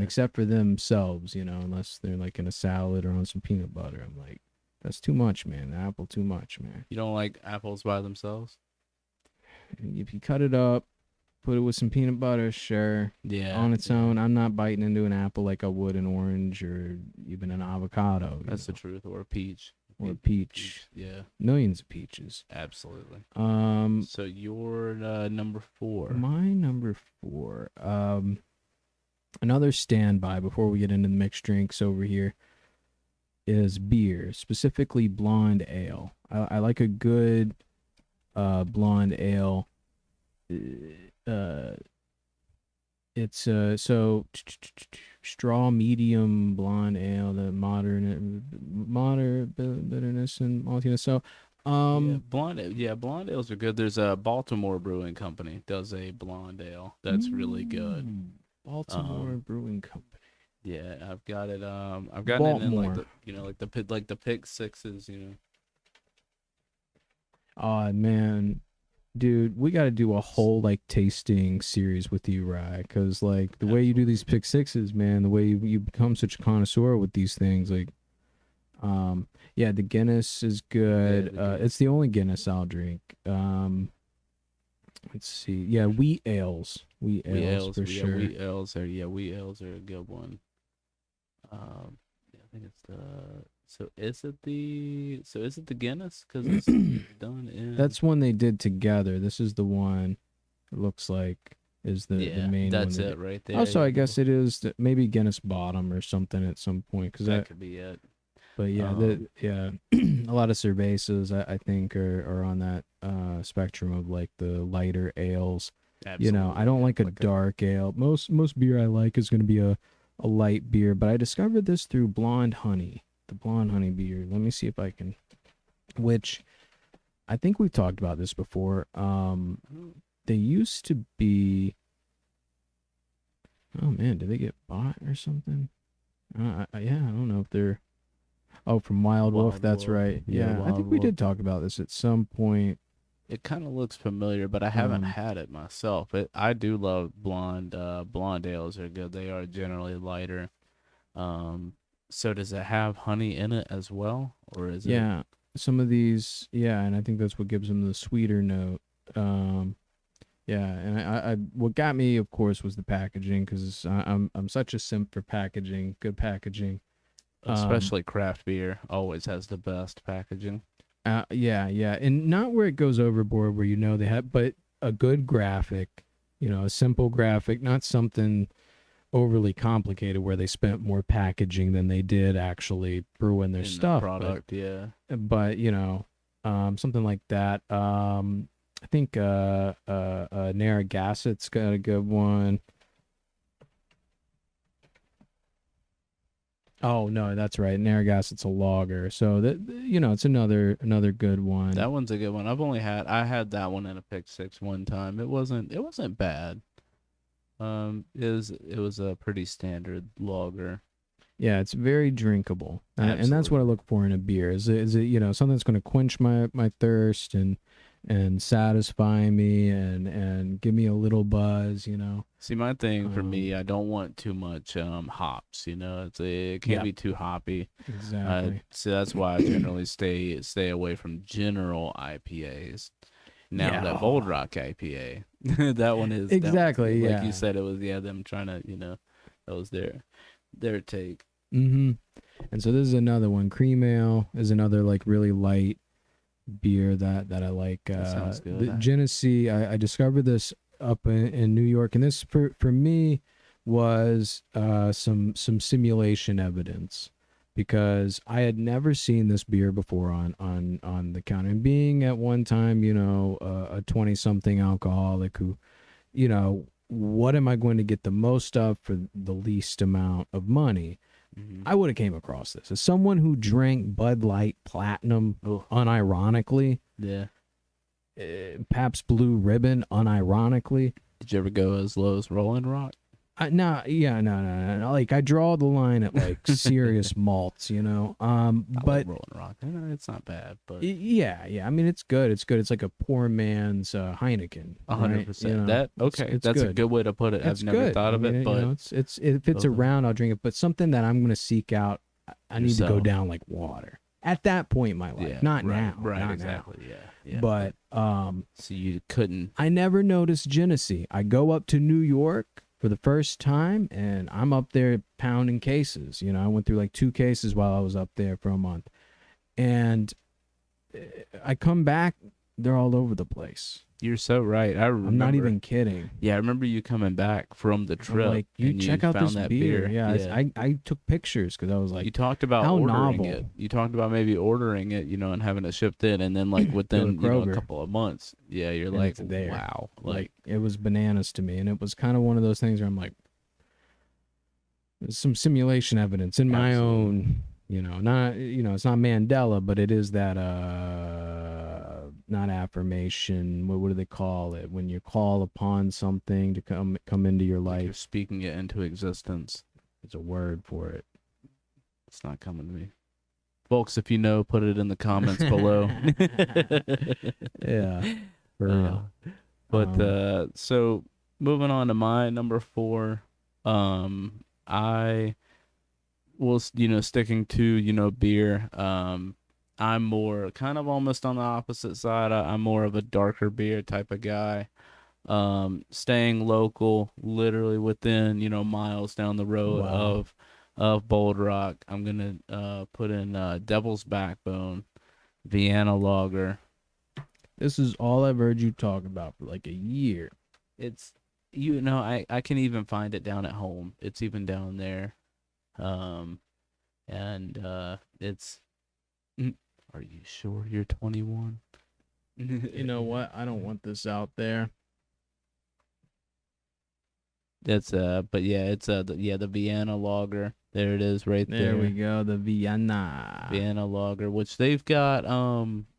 except for themselves, you know, unless they're like in a salad or on some peanut butter. I'm like, that's too much, man. The apple too much, man. You don't like apples by themselves? If you cut it up, put it with some peanut butter, sure. Yeah. On its own, I'm not biting into an apple like I would an orange or even an avocado. That's the truth. Or a peach. Or a peach. Yeah. Millions of peaches. Absolutely. So you're number 4. My number 4. Another standby before we get into the mixed drinks over here is beer, specifically blonde ale. I like a good blonde ale. It's so straw medium blonde ale, the modern bitterness and maltiness. So blonde ales are good. There's a Baltimore Brewing Company does a blonde ale that's really good. Baltimore Brewing Company. Yeah, I've got it. I've gotten it in like the, you know, like the pick sixes, you know. Oh man, dude, we got to do a whole like tasting series with you, Rye, because like the way you do these pick sixes, man, the way you become such a connoisseur with these things, like, yeah, the Guinness is good. It's the only Guinness I'll drink. Let's see, yeah, wheat ales for sure. Wheat ales are a good one. I think it's the. So is it the Guinness? Because it's done in. That's one they did together. This is the one. It looks like is the main. That's one it right there. Also, I guess it is maybe Guinness Bottom or something at some point. Because that could be it. But yeah, a lot of cervezas I think are on that spectrum of like the lighter ales. Absolutely. You know, I don't like a dark ale. Most beer I like is going to be a light beer. But I discovered this through Blonde Honey. The Blonde Honey beer. Let me see if I can. Which I think we've talked about this before. They used to be. Oh man, did they get bought or something? Yeah, I don't know if they're. Oh, from Wild Wolf. That's right. Yeah, I think we did talk about this at some point. It kind of looks familiar, but I haven't had it myself. I do love blonde ales are good. They are generally lighter. So does it have honey in it as well, or is it? Yeah, some of these, and I think that's what gives them the sweeter note. Yeah, and I what got me, of course, was the packaging, because I'm such a simp for packaging, good packaging. Especially craft beer always has the best packaging. Yeah, and not where it goes overboard, where they have, but a good graphic, a simple graphic, not something overly complicated where they spent more packaging than they did actually brewing their stuff. The product, yeah. But something like that. I think Narragassett's got a good one. Oh no, that's right. Narragassett's a lager, so that it's another good one. That one's a good one. I had that one in a pick six one time. It wasn't bad. It was a pretty standard lager. Yeah, it's very drinkable, and that's what I look for in a beer. Is it something that's going to quench my thirst and satisfy me and give me a little buzz, See, my thing for me, I don't want too much hops, it can't be too hoppy. Exactly. So that's why I generally stay away from general IPAs. Now that Bold Rock IPA, that one is exactly like you said, it was them trying to that was their take. Mm-hmm. And so this is another one. Cream ale is another like really light beer that I like. That sounds good. The Genesee, I discovered this up in New York, and this for me was some simulation evidence, because I had never seen this beer before on the counter. And being at one time, a 20-something alcoholic who, what am I going to get the most of for the least amount of money? I would have came across this as someone who drank Bud Light Platinum unironically. Yeah. Pabst Blue Ribbon unironically. Did you ever go as low as Rolling Rock? No. Like, I draw the line at like serious malts, but Rolling Rock, it's not bad, but yeah. I mean, it's good. It's like a poor man's Heineken. 100%. It's that's good. a good way to put it. It's I've never good. thought of it, but it's if it's around, I'll drink it. But something that I'm going to seek out, I need to go down like water at that point in my life. Not now. Right, not exactly. now. Yeah. But so you couldn't. I never noticed Genesee. I go up to New York for the first time, and I'm up there pounding cases. I went through like 2 cases while I was up there for a month. And I come back, they're all over the place. You're so right. I'm not even kidding. Yeah, I remember you coming back from the trip. I'm like, you check out this beer. Yeah. I took pictures because I was like, you talked about how ordering novel. it. You talked about maybe ordering it, and having it shipped in, and then like within a couple of months, you're and like, it's there. wow, like it was bananas to me, and it was kind of one of those things where I'm like, there's some simulation evidence in my own, not it's not Mandela, but it is that not affirmation. What do they call it when you call upon something to come into your life? You're speaking it into existence. There's a word for it. It's not coming to me. Folks, if you know, put it in the comments below. Yeah, for real. But so moving on to my number 4, I will, sticking to, beer. I'm more kind of almost on the opposite side. I'm more of a darker beer type of guy. Staying local, literally within, miles down the road of Bold Rock. I'm gonna put in Devil's Backbone, Vienna Lager. This is all I've heard you talk about for like a year. It's I can even find it down at home. It's even down there. It's. Are you sure you're 21? You know what? I don't want this out there. It's but yeah, it's the Vienna Lager. There it is, right there. There we go, the Vienna Lager, which they've got.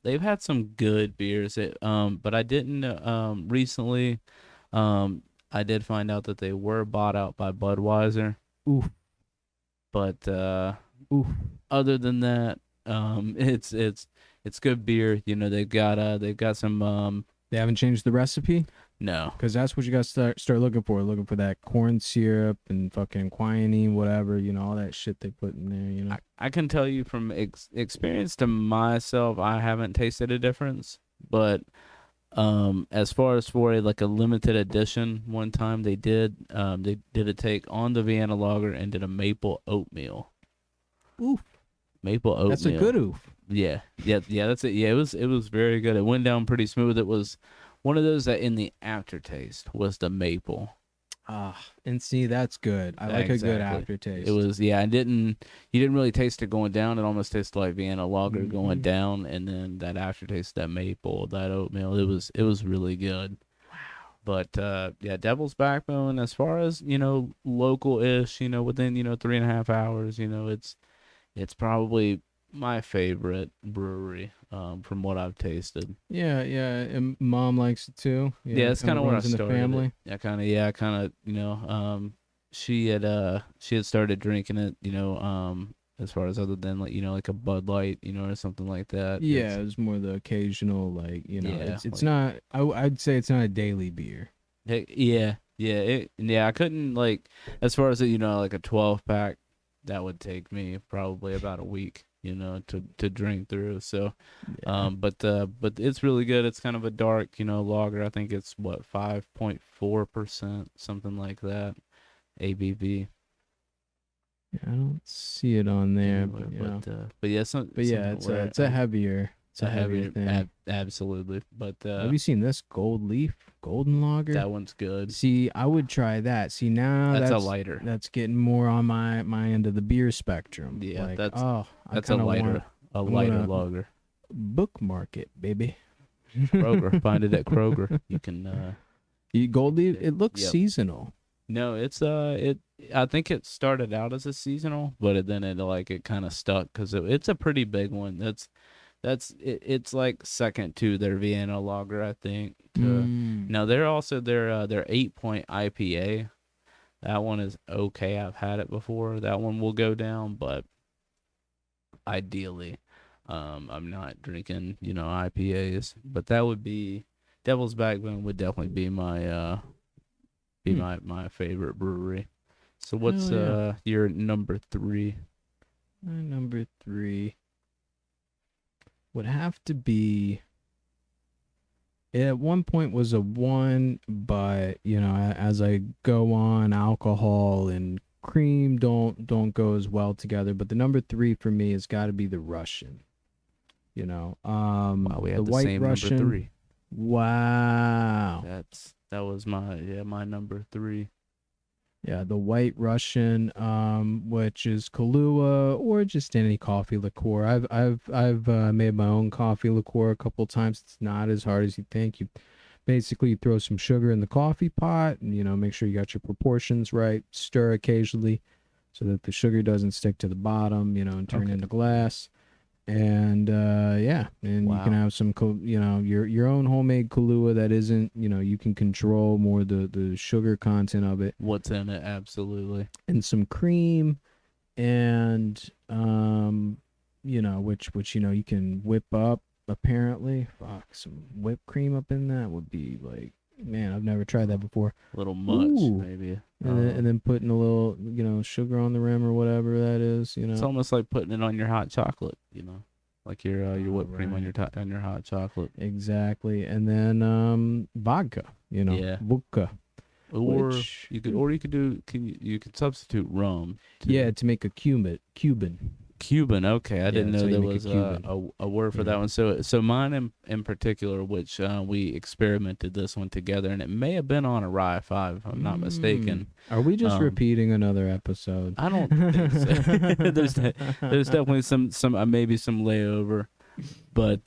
They've had some good beers. But I didn't recently. I did find out that they were bought out by Budweiser. Oof. But other than that, it's good beer. They've got some. They haven't changed the recipe. No, because that's what you got to start looking for. Looking for that corn syrup and fucking quinine, whatever, all that shit they put in there. I can tell you from experience to myself, I haven't tasted a difference, but As far as for a limited edition, one time they did a take on the Vienna lager and did a maple oatmeal. Oof. Maple oatmeal. That's a good oof. Yeah. That's it. Yeah, it was very good. It went down pretty smooth. It was one of those that in the aftertaste was the maple. And see, that's good. I like a good aftertaste. It was, you didn't really taste it going down. It almost tasted like Vienna lager going down, and then that aftertaste, that maple, that oatmeal, it was really good. Wow. But Devil's Backbone, as far as local-ish, within 3.5 hours, it's probably my favorite brewery from what I've tasted. Yeah, and Mom likes it too. Yeah, it's kind of where I runs in started. the family. She had started drinking it, as far as other than like a Bud Light, or something like that. Yeah, it was more the occasional it's like, not. I'd say it's not a daily beer. I couldn't as far as like a 12-pack, that would take me probably about a week. To drink through. So, but it's really good. It's kind of a dark, lager. I think it's 5.4%, something like that, ABV. Yeah, I don't see it on there, it's a heavier. It's a heavier thing. Absolutely. But have you seen this Golden Lager? That one's good. See, I would try that. See, now that's a lighter. That's getting more on my end of the beer spectrum. Yeah, that's a lighter lager. Bookmark it, baby. Kroger, find it at Kroger. You can. Goldie. It looks seasonal. No, it's I think it started out as a seasonal, but then it kind of stuck because it's a pretty big one. It's like second to their Vienna lager, I think. Now they're also their 8-point IPA. That one is okay. I've had it before. That one will go down, but ideally, I'm not drinking IPAs. But that would be Devil's Backbone would definitely be my my favorite brewery. So what's your number 3? My number 3 would have to be, it at one point was a 1, but as I go on, alcohol and cream don't go as well together. But the number 3 for me has got to be the Russian. Wow, we had the the White same Russian. number 3. Wow. That was my number 3. Yeah, the White Russian, which is Kahlua or just any coffee liqueur. I've made my own coffee liqueur a couple times. It's not as hard as you think. You basically throw some sugar in the coffee pot, and make sure you got your proportions right. Stir occasionally, so that the sugar doesn't stick to the bottom, and turn into glass. And you can have some, your own homemade Kahlua that isn't, you can control more the sugar content of it. What's in it? Absolutely. And some cream, and which you can whip up. Apparently, some whipped cream up in that would be like, man, I've never tried that before. A little much, maybe. And then putting a little, sugar on the rim or whatever that is, It's almost like putting it on your hot chocolate, like your whipped cream on your hot chocolate. Exactly. And then vodka, vodka. Or you could substitute rum. To make a Cuban. Okay, I didn't know there was a word for that one. So mine in particular, which we experimented this one together, and it may have been on a Rye 5, if I'm not mistaken. Are we just repeating another episode? I don't think so. There's definitely some maybe some layover, but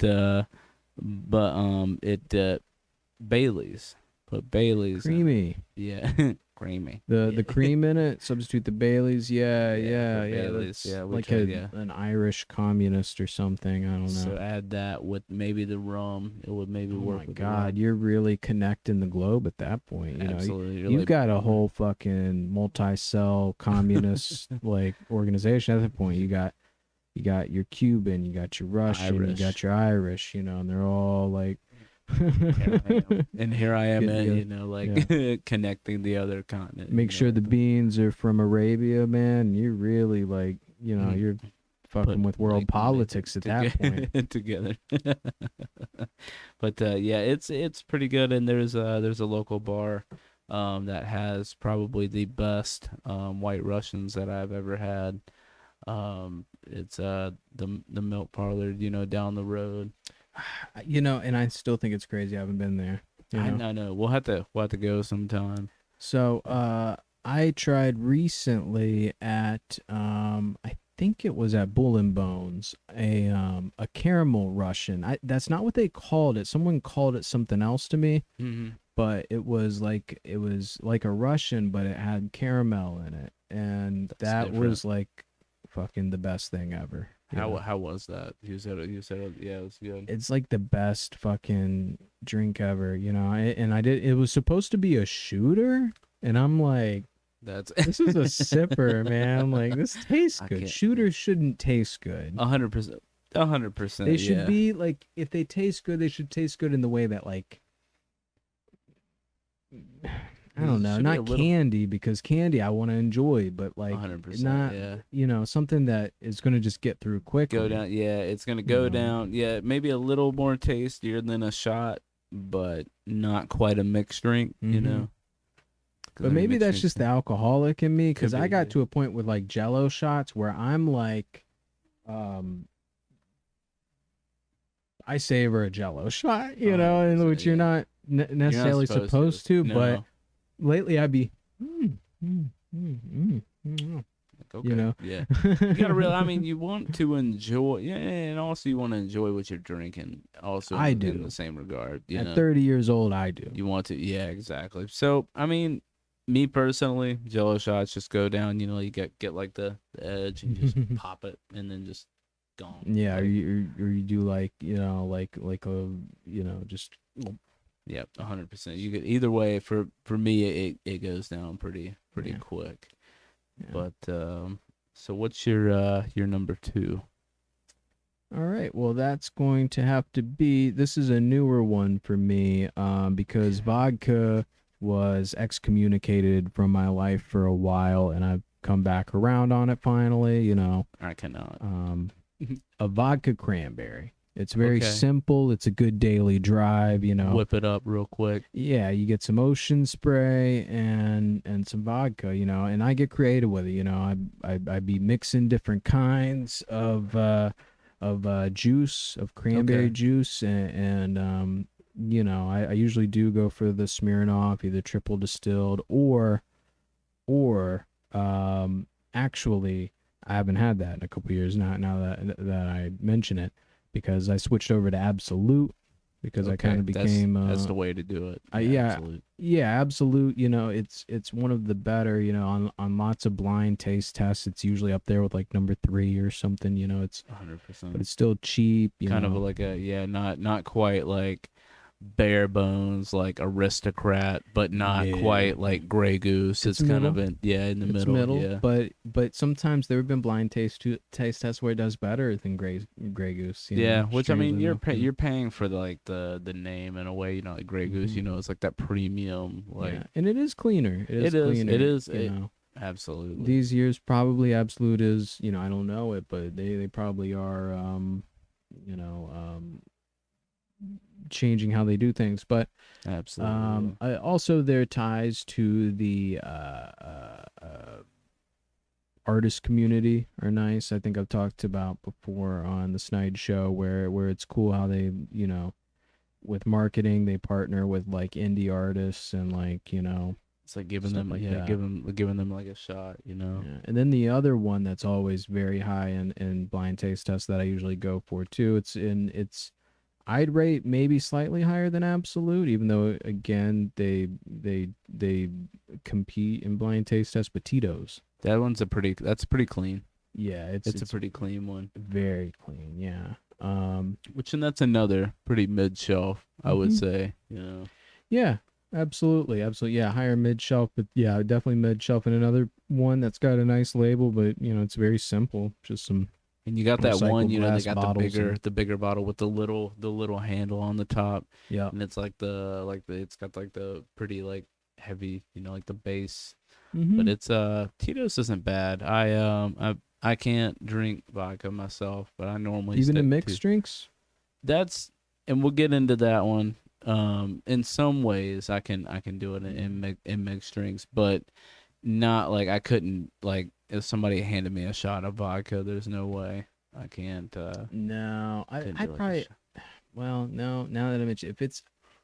Bailey's. Put Bailey's creamy. Yeah. Creamy. The cream in it, substitute the Baileys. Baileys, like an Irish communist or something. I don't know. So add that with maybe the rum. It would maybe work. Oh my with God, you're really connecting the globe at that point. Absolutely. You've got a whole fucking multi-cell communist organization at that point. You got your Cuban, you got your Russian, Irish. you got your Irish. And they're all like. And here I am, connecting the other continent. Make sure the beans are from Arabia, man. You're really you're fucking with world politics at that point. Together. But yeah, it's pretty good, and there's a local bar that has probably the best White Russians that I've ever had. It's the Milk Parlor, down the road. And I still think it's crazy I haven't been there. I know. We'll have to go sometime. So I tried recently at I think it was at Bull and Bones, a caramel Russian. That's not what they called it. Someone called it something else to me. Mm-hmm. But it was like a Russian, but it had caramel in it, and that was like fucking the best thing ever. How was that? You said yeah, it was good. It's like the best fucking drink ever, it was supposed to be a shooter, and I'm like, this is a sipper, man. Like, this tastes good. Shooters shouldn't taste good. 100%. 100%. They should be like, if they taste good, they should taste good in the way that, like, I don't know, not candy, because candy I want to enjoy, but like 100%, not, something that is going to just get through quickly. Go down, yeah, it's going to go down. Yeah, maybe a little more tastier than a shot, but not quite a mixed drink, But maybe that's just the alcoholic in me, because I got to a point with like Jello shots where I'm like, I savor a Jello shot, in which you're not necessarily supposed to, No. but lately I'd be, Okay. Yeah. You gotta really, I mean, you want to enjoy, and also you want to enjoy what you're drinking. Also, I do. In the same regard. At 30 years old, I do. You want to, yeah, exactly. So, I mean, me personally, Jello shots just go down. You get like the edge and just pop it, and then just gone. Yeah, or you do like just. Yep, 100%. You get either way. For me, it goes down pretty quick. Yeah. But so what's your number 2? All right, well that's going to have to be. This is a newer one for me, because vodka was excommunicated from my life for a while, and I've come back around on it finally. I cannot. A vodka cranberry. It's very simple. It's a good daily drive, Whip it up real quick. Yeah, you get some ocean spray and some vodka, and I get creative with it, I'd be mixing different kinds of juice, of cranberry juice, and I usually do go for the Smirnoff, either triple distilled or actually I haven't had that in a couple years now that I mention it, because I switched over to Absolute, because I kind of became that's the way to do it. Absolute. It's one of the better, on lots of blind taste tests, it's usually up there with like number 3 or something, it's 100%, but it's still cheap, kind of like not quite like bare bones like Aristocrat, but not quite like Grey Goose. It's kind of in the middle. Yeah. But sometimes there have been blind taste tests where it does better than Grey Goose. Which I mean, you're paying for the name in a way. Like Grey Goose, it's like that premium. And it is cleaner. It is. Absolutely. These years probably Absolute is. I don't know it, but they probably are. Changing how they do things, but absolutely. Also their ties to the artist community are nice. I think I've talked about before on the Snide show where it's cool how they, with marketing, they partner with like indie artists and like, it's like giving them giving them like a shot, Yeah. And then the other one that's always very high in blind taste tests that I usually go for too, I'd rate maybe slightly higher than Absolute, even though again they compete in blind taste tests. But Tito's, that's pretty clean. Yeah, it's a pretty clean one. Very clean, yeah. And that's another pretty mid shelf, I would say. Yeah, absolutely. Yeah, higher mid shelf, but yeah, definitely mid shelf. And another one that's got a nice label, but it's very simple, just some. And you got that one, they got the bigger bottle with the little handle on the top. Yeah. And it's like it's got like the pretty like heavy, like the base. Mm-hmm. But it's Tito's isn't bad. I I can't drink vodka myself, but I normally Even in stick mixed drinks? And we'll get into that one. In some ways, I can do it in mixed drinks, but not like I couldn't like if somebody handed me a shot of vodka. There's no way I can't. No, I do like a probably. shot. Well, no. Now that I mention,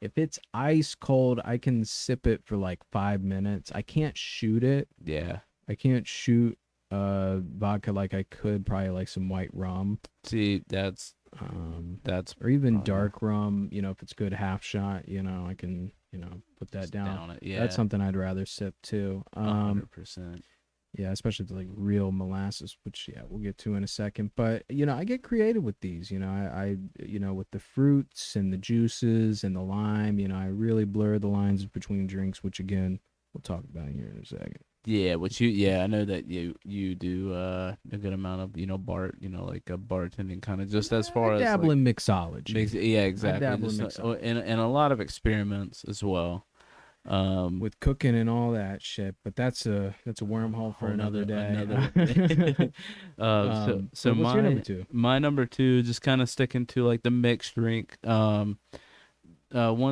if it's ice cold, I can sip it for like 5 minutes. I can't shoot it. Yeah. I can't shoot vodka like I could probably like some white rum. See, that's or even probably dark rum. You know, if it's good half shot, you know, I can put that down. it. Yeah. That's something I'd rather sip too. 100%. Yeah, especially if it's like real molasses, which we'll get to in a second. But I get creative with these. I with the fruits and the juices and the lime. I really blur the lines between drinks, which again we'll talk about here in a second. Yeah, I know that you do a good amount of like a bartending kind of just as far as dabble like, in mixology. Yeah, exactly. I dabble in Just, mixology. and a lot of experiments as well. With cooking and all that shit, but that's a wormhole for another day. So what's your number two? My number two, just kind of sticking to like the mixed drink. One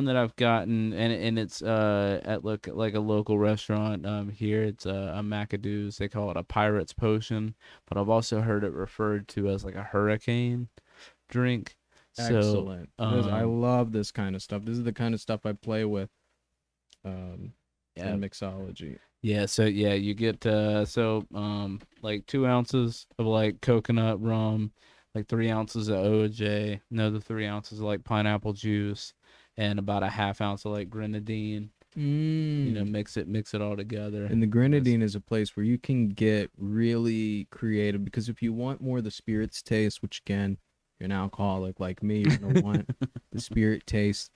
that I've gotten, and it's at like a local restaurant here. It's a McAdoo's. They call it a Pirate's Potion, but I've also heard it referred to as like a hurricane drink. Excellent. So, I love this kind of stuff. This is the kind of stuff I play with in mixology. Yeah, so you get like 2 ounces of like coconut rum, like 3 ounces of OJ, another 3 ounces of like pineapple juice, and about a half ounce of like grenadine. Mix it all together. And the grenadine is a place where you can get really creative, because if you want more of the spirits taste, which again, you're an alcoholic like me, you're gonna want the spirit taste.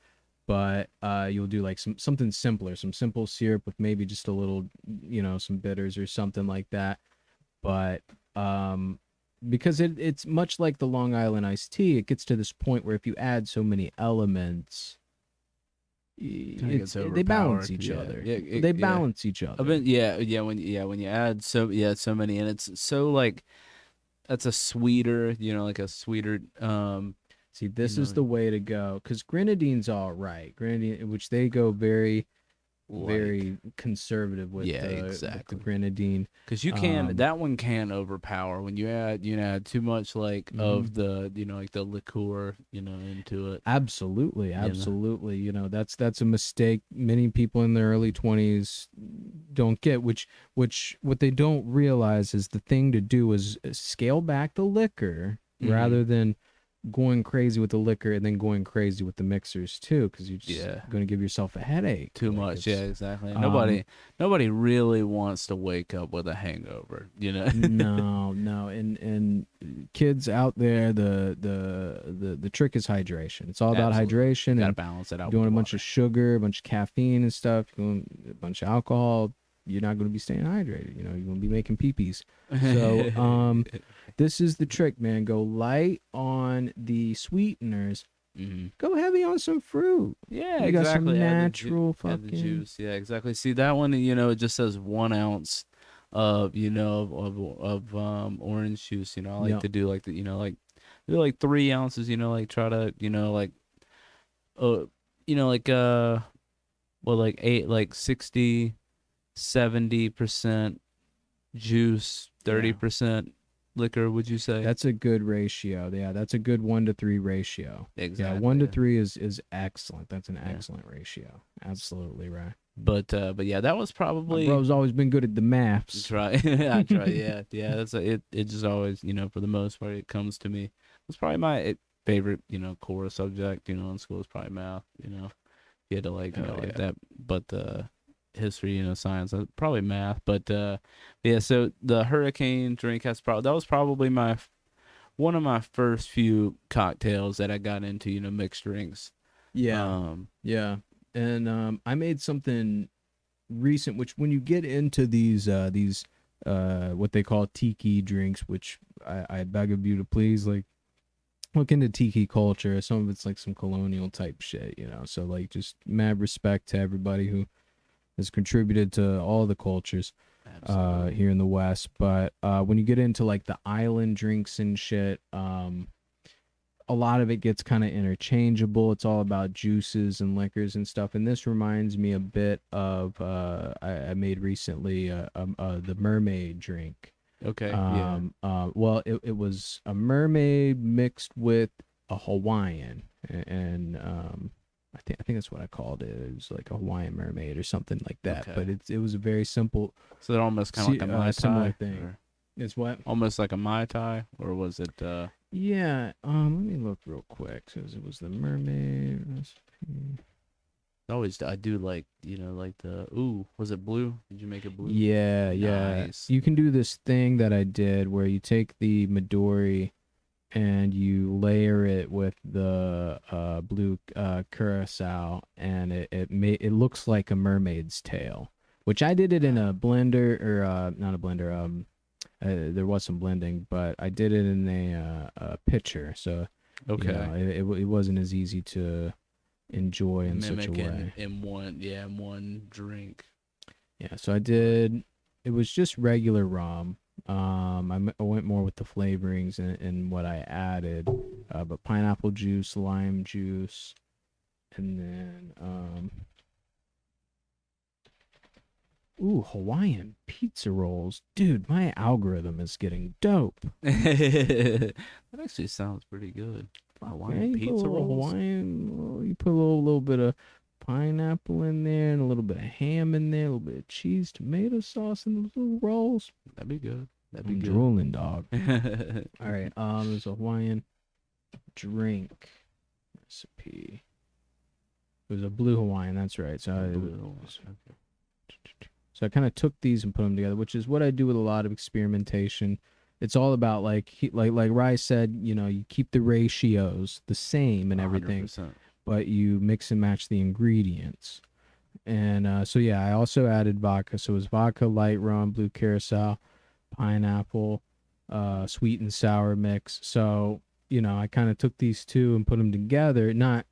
But you'll do like something simpler, some simple syrup with maybe just a little, some bitters or something like that. But because it's much like the Long Island iced tea, it gets to this point where if you add so many elements, they balance each other. Yeah, they balance each other. When you add so many, and it's so like that's a sweeter, like a sweeter. See, this is the way to go, because grenadine's all right. Grenadine, which they go very conservative with. Exactly. The grenadine, because you can that one can overpower when you add too much of the like the liqueur into it. Absolutely. That's a mistake many people in their early 20s don't get. Which what they don't realize is the thing to do is scale back the liquor rather than going crazy with the liquor and then going crazy with the mixers too, because you're just going to give yourself a headache. Too much, exactly. Nobody really wants to wake up with a hangover, No, and kids out there, the trick is hydration. It's all about hydration. Gotta and balance it out. Doing with a bunch of sugar, a bunch of caffeine and stuff, doing a bunch of alcohol, you're not going to be staying hydrated. You're going to be making pee-pees. So this is the trick, man. Go light on the sweeteners. Go heavy on some fruit. Yeah, you exactly. got some natural add the fucking juice. Yeah, exactly. See that one, it just says 1 ounce of orange juice. I like to do like the do like 3 ounces. Like try to like 60-70% juice, 30% liquor, would you say? That's a good ratio. Yeah, that's a good 1 to 3 ratio. Exactly. Yeah, 1 to 3 is excellent. That's an excellent ratio. Absolutely right. But yeah, that was probably. My bro's always been good at the maths. I try. Yeah. That's it just always for the most part it comes to me. It's probably my favorite core subject in school is probably math. You had to like that, but history, science, probably math, but yeah. So the hurricane drink that was probably one of my first few cocktails that I got into, mixed drinks. Yeah, and I made something recent, which when you get into these what they call tiki drinks, which I beg of you to please look into tiki culture. Some of it's like some colonial type shit, so like just mad respect to everybody who has contributed to all the cultures. here in the West. But when you get into like the island drinks and shit, a lot of it gets kind of interchangeable. It's all about juices and liquors and stuff. And this reminds me a bit of I made recently the Mermaid Drink. Okay. Well, it was a mermaid mixed with a Hawaiian, and I think that's what I called it. It was like a Hawaiian mermaid or something like that. Okay. But it was a very simple. So they're almost kind of like a Mai Tai, similar thing. or It's what? almost like a Mai Tai, or was it? Yeah. Let me look real quick. Says it was the mermaid recipe. Always, I do like, like the, was it blue? Did you make it blue? Yeah. Nice. You can do this thing that I did where you take the Midori and you layer it with the blue curacao, and it looks like a mermaid's tail. Which I did it in a blender, or not a blender. There was some blending, but I did it in a pitcher. So Okay. it wasn't as easy to enjoy in such a Mimic way. in one drink. Yeah, so I did. It was just regular rum. I went more with the flavorings and what I added, but pineapple juice, lime juice, and then Hawaiian pizza rolls, dude. My algorithm is getting dope. That actually sounds pretty good. Hawaiian You put a pizza little rolls. Hawaiian. You put a little bit of pineapple in there and a little bit of ham in there, a little bit of cheese, tomato sauce in those little rolls. That'd be good. That'd be I'm good. drooling, dog. All right. There's a Hawaiian drink recipe. It was a blue Hawaiian. That's right. So I kind of took these and put them together, which is what I do with a lot of experimentation. It's all about like Rye said, you keep the ratios the same and everything, 100%. but you mix and match the ingredients. And so yeah, I also added vodka. So it was vodka, light rum, blue curacao, pineapple, sweet and sour mix. So I kind of took these two and put them together. Not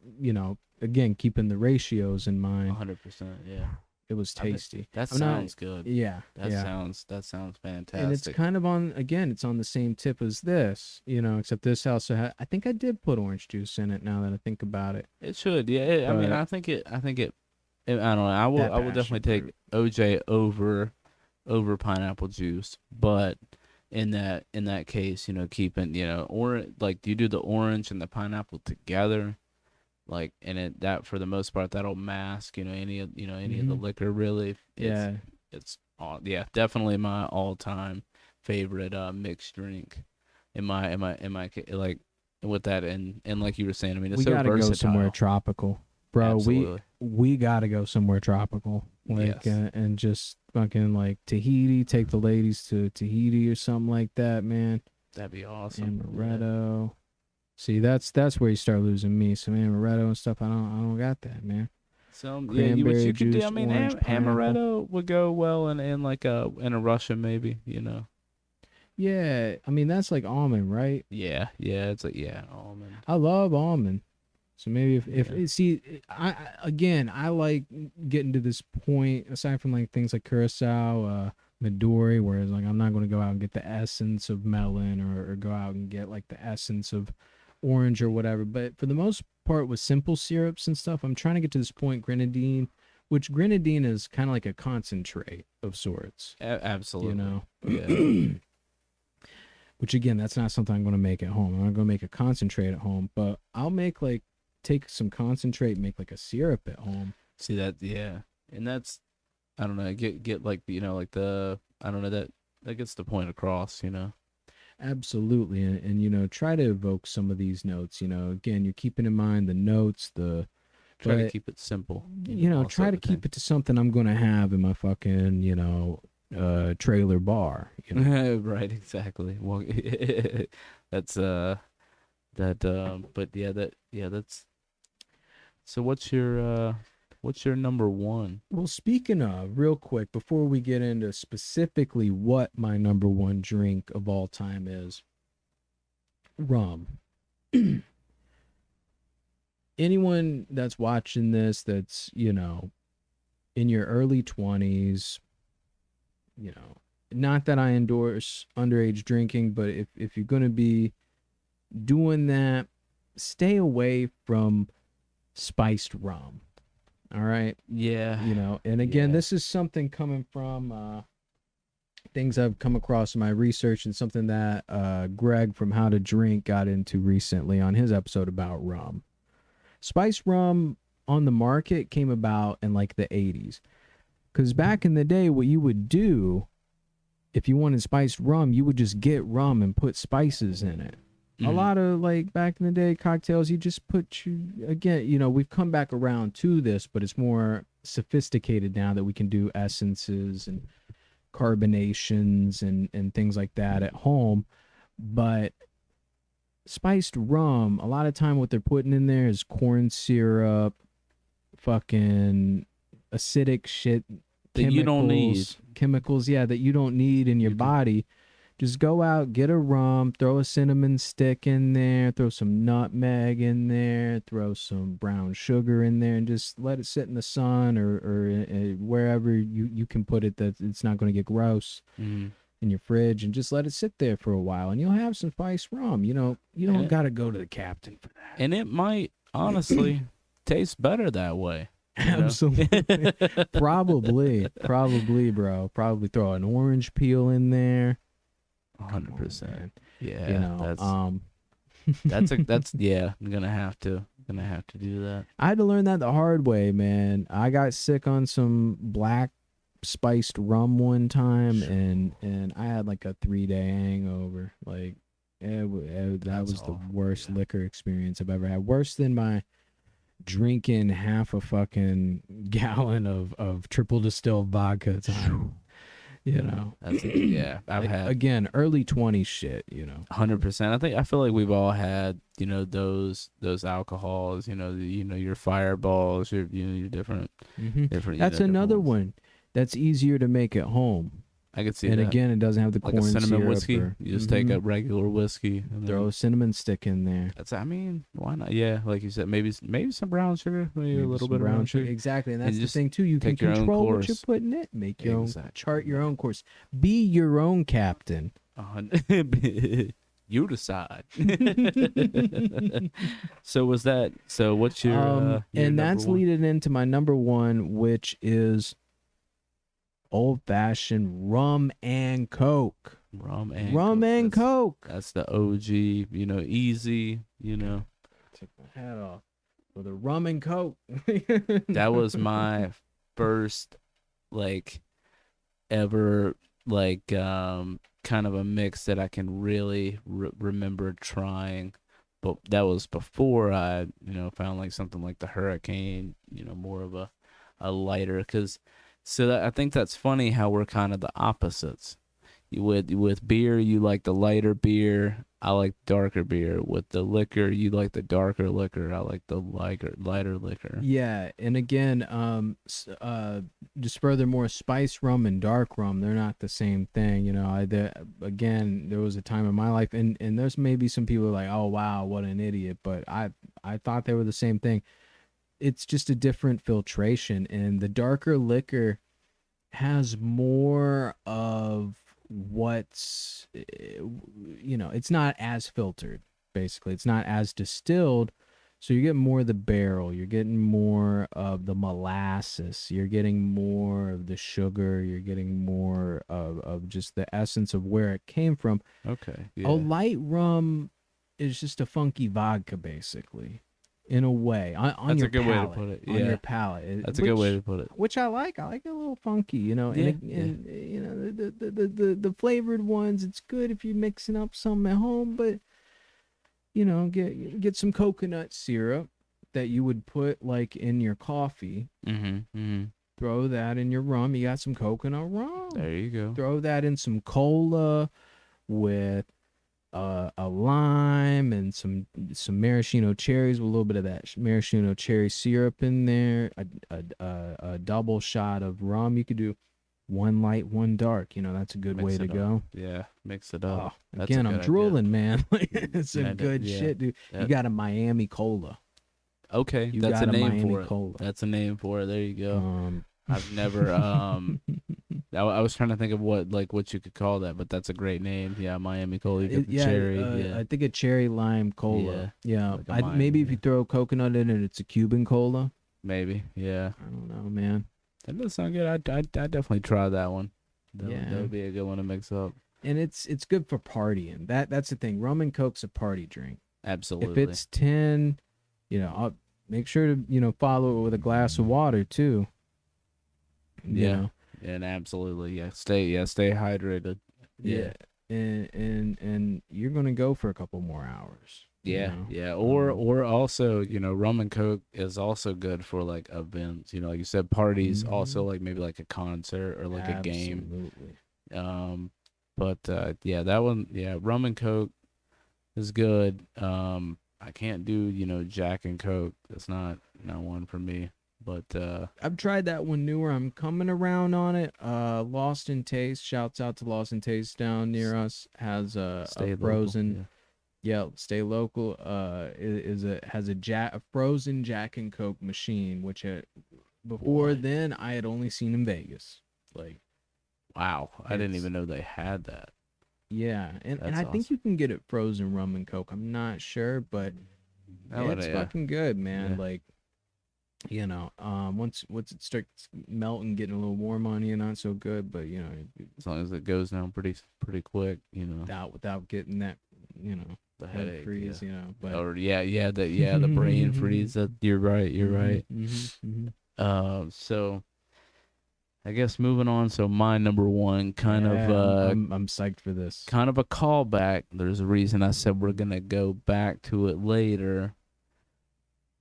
again keeping the ratios in mind. 100%. Yeah. It was tasty. That sounds good. Yeah. That yeah. sounds fantastic. And it's kind of it's on the same tip as this, except this also had, I think I did put orange juice in it now that I think about it. It should, yeah. I mean, I think it. I don't know. I will definitely take OJ over pineapple juice, but in that case, keeping orange, like, do you do the orange and the pineapple together? Like, and that for the most part that'll mask any of the liquor really. It's definitely my all-time favorite mixed drink. In my like with that and like you were saying, I mean, it's we so gotta versatile. go somewhere tropical, bro. Absolutely. We gotta go somewhere tropical, like and just fucking like Tahiti. Take the ladies to Tahiti or something like that, man. That'd be awesome. Amaretto. Yeah. See, that's where you start losing me. Some amaretto and stuff. I don't got that, man. So what Cranberry you could do. juice, I mean, orange, pineapple. amaretto would go well in like in a Russian maybe. Yeah, I mean that's like almond, right? Yeah, it's like almond. I love almond. So maybe if see, I like getting to this point. Aside from like things like curacao, Midori, whereas like I'm not going to go out and get the essence of melon or go out and get like the essence of orange or whatever. But for the most part with simple syrups and stuff, I'm trying to get to this point, grenadine, which grenadine is kind of like a concentrate of sorts. Absolutely. Yeah. Which again, that's not something I'm going to make at home. I'm not going to make a concentrate at home, but I'll take some concentrate and make like a syrup at home. See that, yeah. And that's, I don't know, get like, like the, I don't know, that gets the point across, Absolutely. And try to evoke some of these notes, again, you're keeping in mind the notes, try to keep it simple. Try to keep it to something I'm going to have in my fucking, trailer bar. Right, exactly. Well, that's, but that's, so what's your number one? Well, speaking of, real quick, before we get into specifically what my number one drink of all time is, rum. Anyone that's watching this that's, in your early 20s, you know, not that I endorse underage drinking, but if you're going to be doing that, stay away from spiced rum. All right. Yeah. You know, and again, this is something coming from things I've come across in my research, and something that Greg from How to Drink got into recently on his episode about rum. Spiced rum on the market came about in like the 80s. Because back in the day, what you would do if you wanted spiced rum, you would just get rum and put spices in it. A lot of, like, back in the day cocktails, you just again, you know, we've come back around to this, but it's more sophisticated now that we can do essences and carbonations and things like that at home. But spiced rum, a lot of time what they're putting in there is corn syrup, fucking acidic shit that you don't need. Chemicals, yeah, that you don't need in your body. Just go out, get a rum, throw a cinnamon stick in there, throw some nutmeg in there, throw some brown sugar in there, and just let it sit in the sun or wherever you can put it that it's not going to get gross in your fridge, and just let it sit there for a while, and you'll have some spiced rum. You know, you don't got to go to the captain for that. And it might, honestly, taste better that way. Absolutely. Probably, bro. Probably throw an orange peel in there. 100%. Yeah, you know, that's yeah. I'm gonna have to do that. I had to learn that the hard way, man. I got sick on some black spiced rum one time, and I had like a 3-day hangover. Like, that was the worst liquor experience I've ever had. Worse than my drinking half a fucking gallon of triple distilled vodka time. You know, that's I've had again early 20s shit. You know, 100%. I feel like we've all had, you know, those alcohols. You know, your Fireballs, your different. That's another one that's easier to make at home. I could see and that. again, it doesn't have the like corn a cinnamon syrup whiskey. You just take a regular whiskey, and throw a cinnamon stick in there. I mean, why not? Yeah, like you said, maybe some brown sugar, maybe a little bit of brown sugar. Exactly, and that's the thing too. You can control what you're putting in. Make your own, chart your own course. Be your own captain. You decide. So what's your and that's one? leading into my number one, which is old-fashioned rum and coke. Rum and coke. That's the OG, you know, easy, you know. Take my hat off for the rum and coke. That was my first, like, ever, like, kind of a mix that I can really remember trying. But that was before I, you know, found, like, something like the Hurricane, you know, more of a lighter, So I think that's funny how we're kind of the opposites. With beer, you like the lighter beer. I like darker beer. With the liquor, you like the darker liquor. I like the lighter liquor. Yeah, and again, just furthermore, spiced rum and dark rum, they're not the same thing. You know, there was a time in my life, and there's maybe some people like, oh wow, what an idiot, but I thought they were the same thing. It's just a different filtration, and the darker liquor has more of what's, you know, it's not as filtered, basically. It's not as distilled, so you get more of the barrel, you're getting more of the molasses, you're getting more of the sugar, you're getting more of just the essence of where it came from. Okay. Yeah. A light rum is just a funky vodka, basically. In a way, on your palate. That's a good way to put it. On your palate. That's a good way to put it. Which I like. I like it a little funky, you know. And you know, the flavored ones, it's good if you're mixing up some at home. But you know, get some coconut syrup that you would put like in your coffee. Throw that in your rum. You got some coconut rum. There you go. Throw that in some cola with a lime and some maraschino cherries with a little bit of that maraschino cherry syrup in there, a double shot of rum. You could do one light, one dark. You know, that's a good way to go. Yeah, mix it up. Again, I'm drooling, man. It's some good shit, dude. You got a Miami Cola. Okay, that's a name for it. That's a name for it. There you go. I've never I was trying to think of what you could call that, but that's a great name. Yeah, Miami Cola. You get the cherry. I think a cherry lime cola. Yeah, like a maybe if you throw coconut in it, it's a Cuban cola. Maybe. Yeah. I don't know, man. That does sound good. I'd definitely try that one. That Yeah. would be a good one to mix up. And it's good for partying. That's the thing. Rum and Coke's a party drink. Absolutely. If it's 10, I'll make sure to follow it with a glass of water too. You Yeah. know? And absolutely. Yeah. Stay hydrated. Yeah. And you're gonna go for a couple more hours. Yeah, yeah. Or also, rum and Coke is also good for like events. Like you said, parties. Also, like maybe like a concert or like a game. Absolutely. But yeah, that one. Yeah, rum and Coke is good. I can't do Jack and Coke. That's not one for me. But I've tried that one newer. I'm coming around on it. Lost in Taste. Shouts out to Lost in Taste down near us. Has a frozen. Local, yeah, stay local. Has a frozen Jack and Coke machine, which before then I had only seen in Vegas. Like, wow, I didn't even know they had that. Yeah, and That's I think you can get it frozen rum and Coke. I'm not sure, but it's fucking good, man. Yeah. Like, once it starts melting, getting a little warm on you, not so good. But as long as it goes down pretty quick, without getting that, the head headache freeze, But or the brain freeze. You're right. So I guess moving on. So my number one I'm psyched for this. Kind of a callback. There's a reason I said we're gonna go back to it later.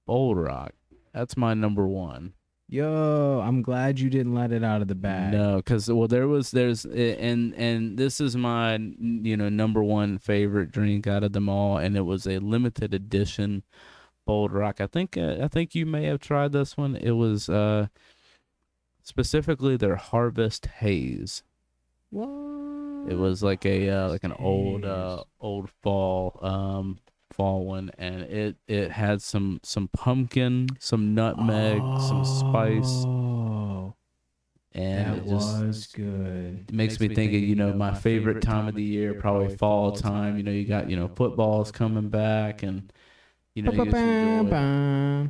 Bold Rock. That's my number one. Yo, I'm glad you didn't let it out of the bag. No, because and this is my number one favorite drink out of them all, and it was a limited edition Bold Rock. I think you may have tried this one. It was specifically their Harvest Haze. What? It was like an old fall one, and it had some pumpkin, some nutmeg, some spice, and that it just was good. it makes me think of my favorite time of the year, probably fall time. You got football's coming back, and you just enjoy it.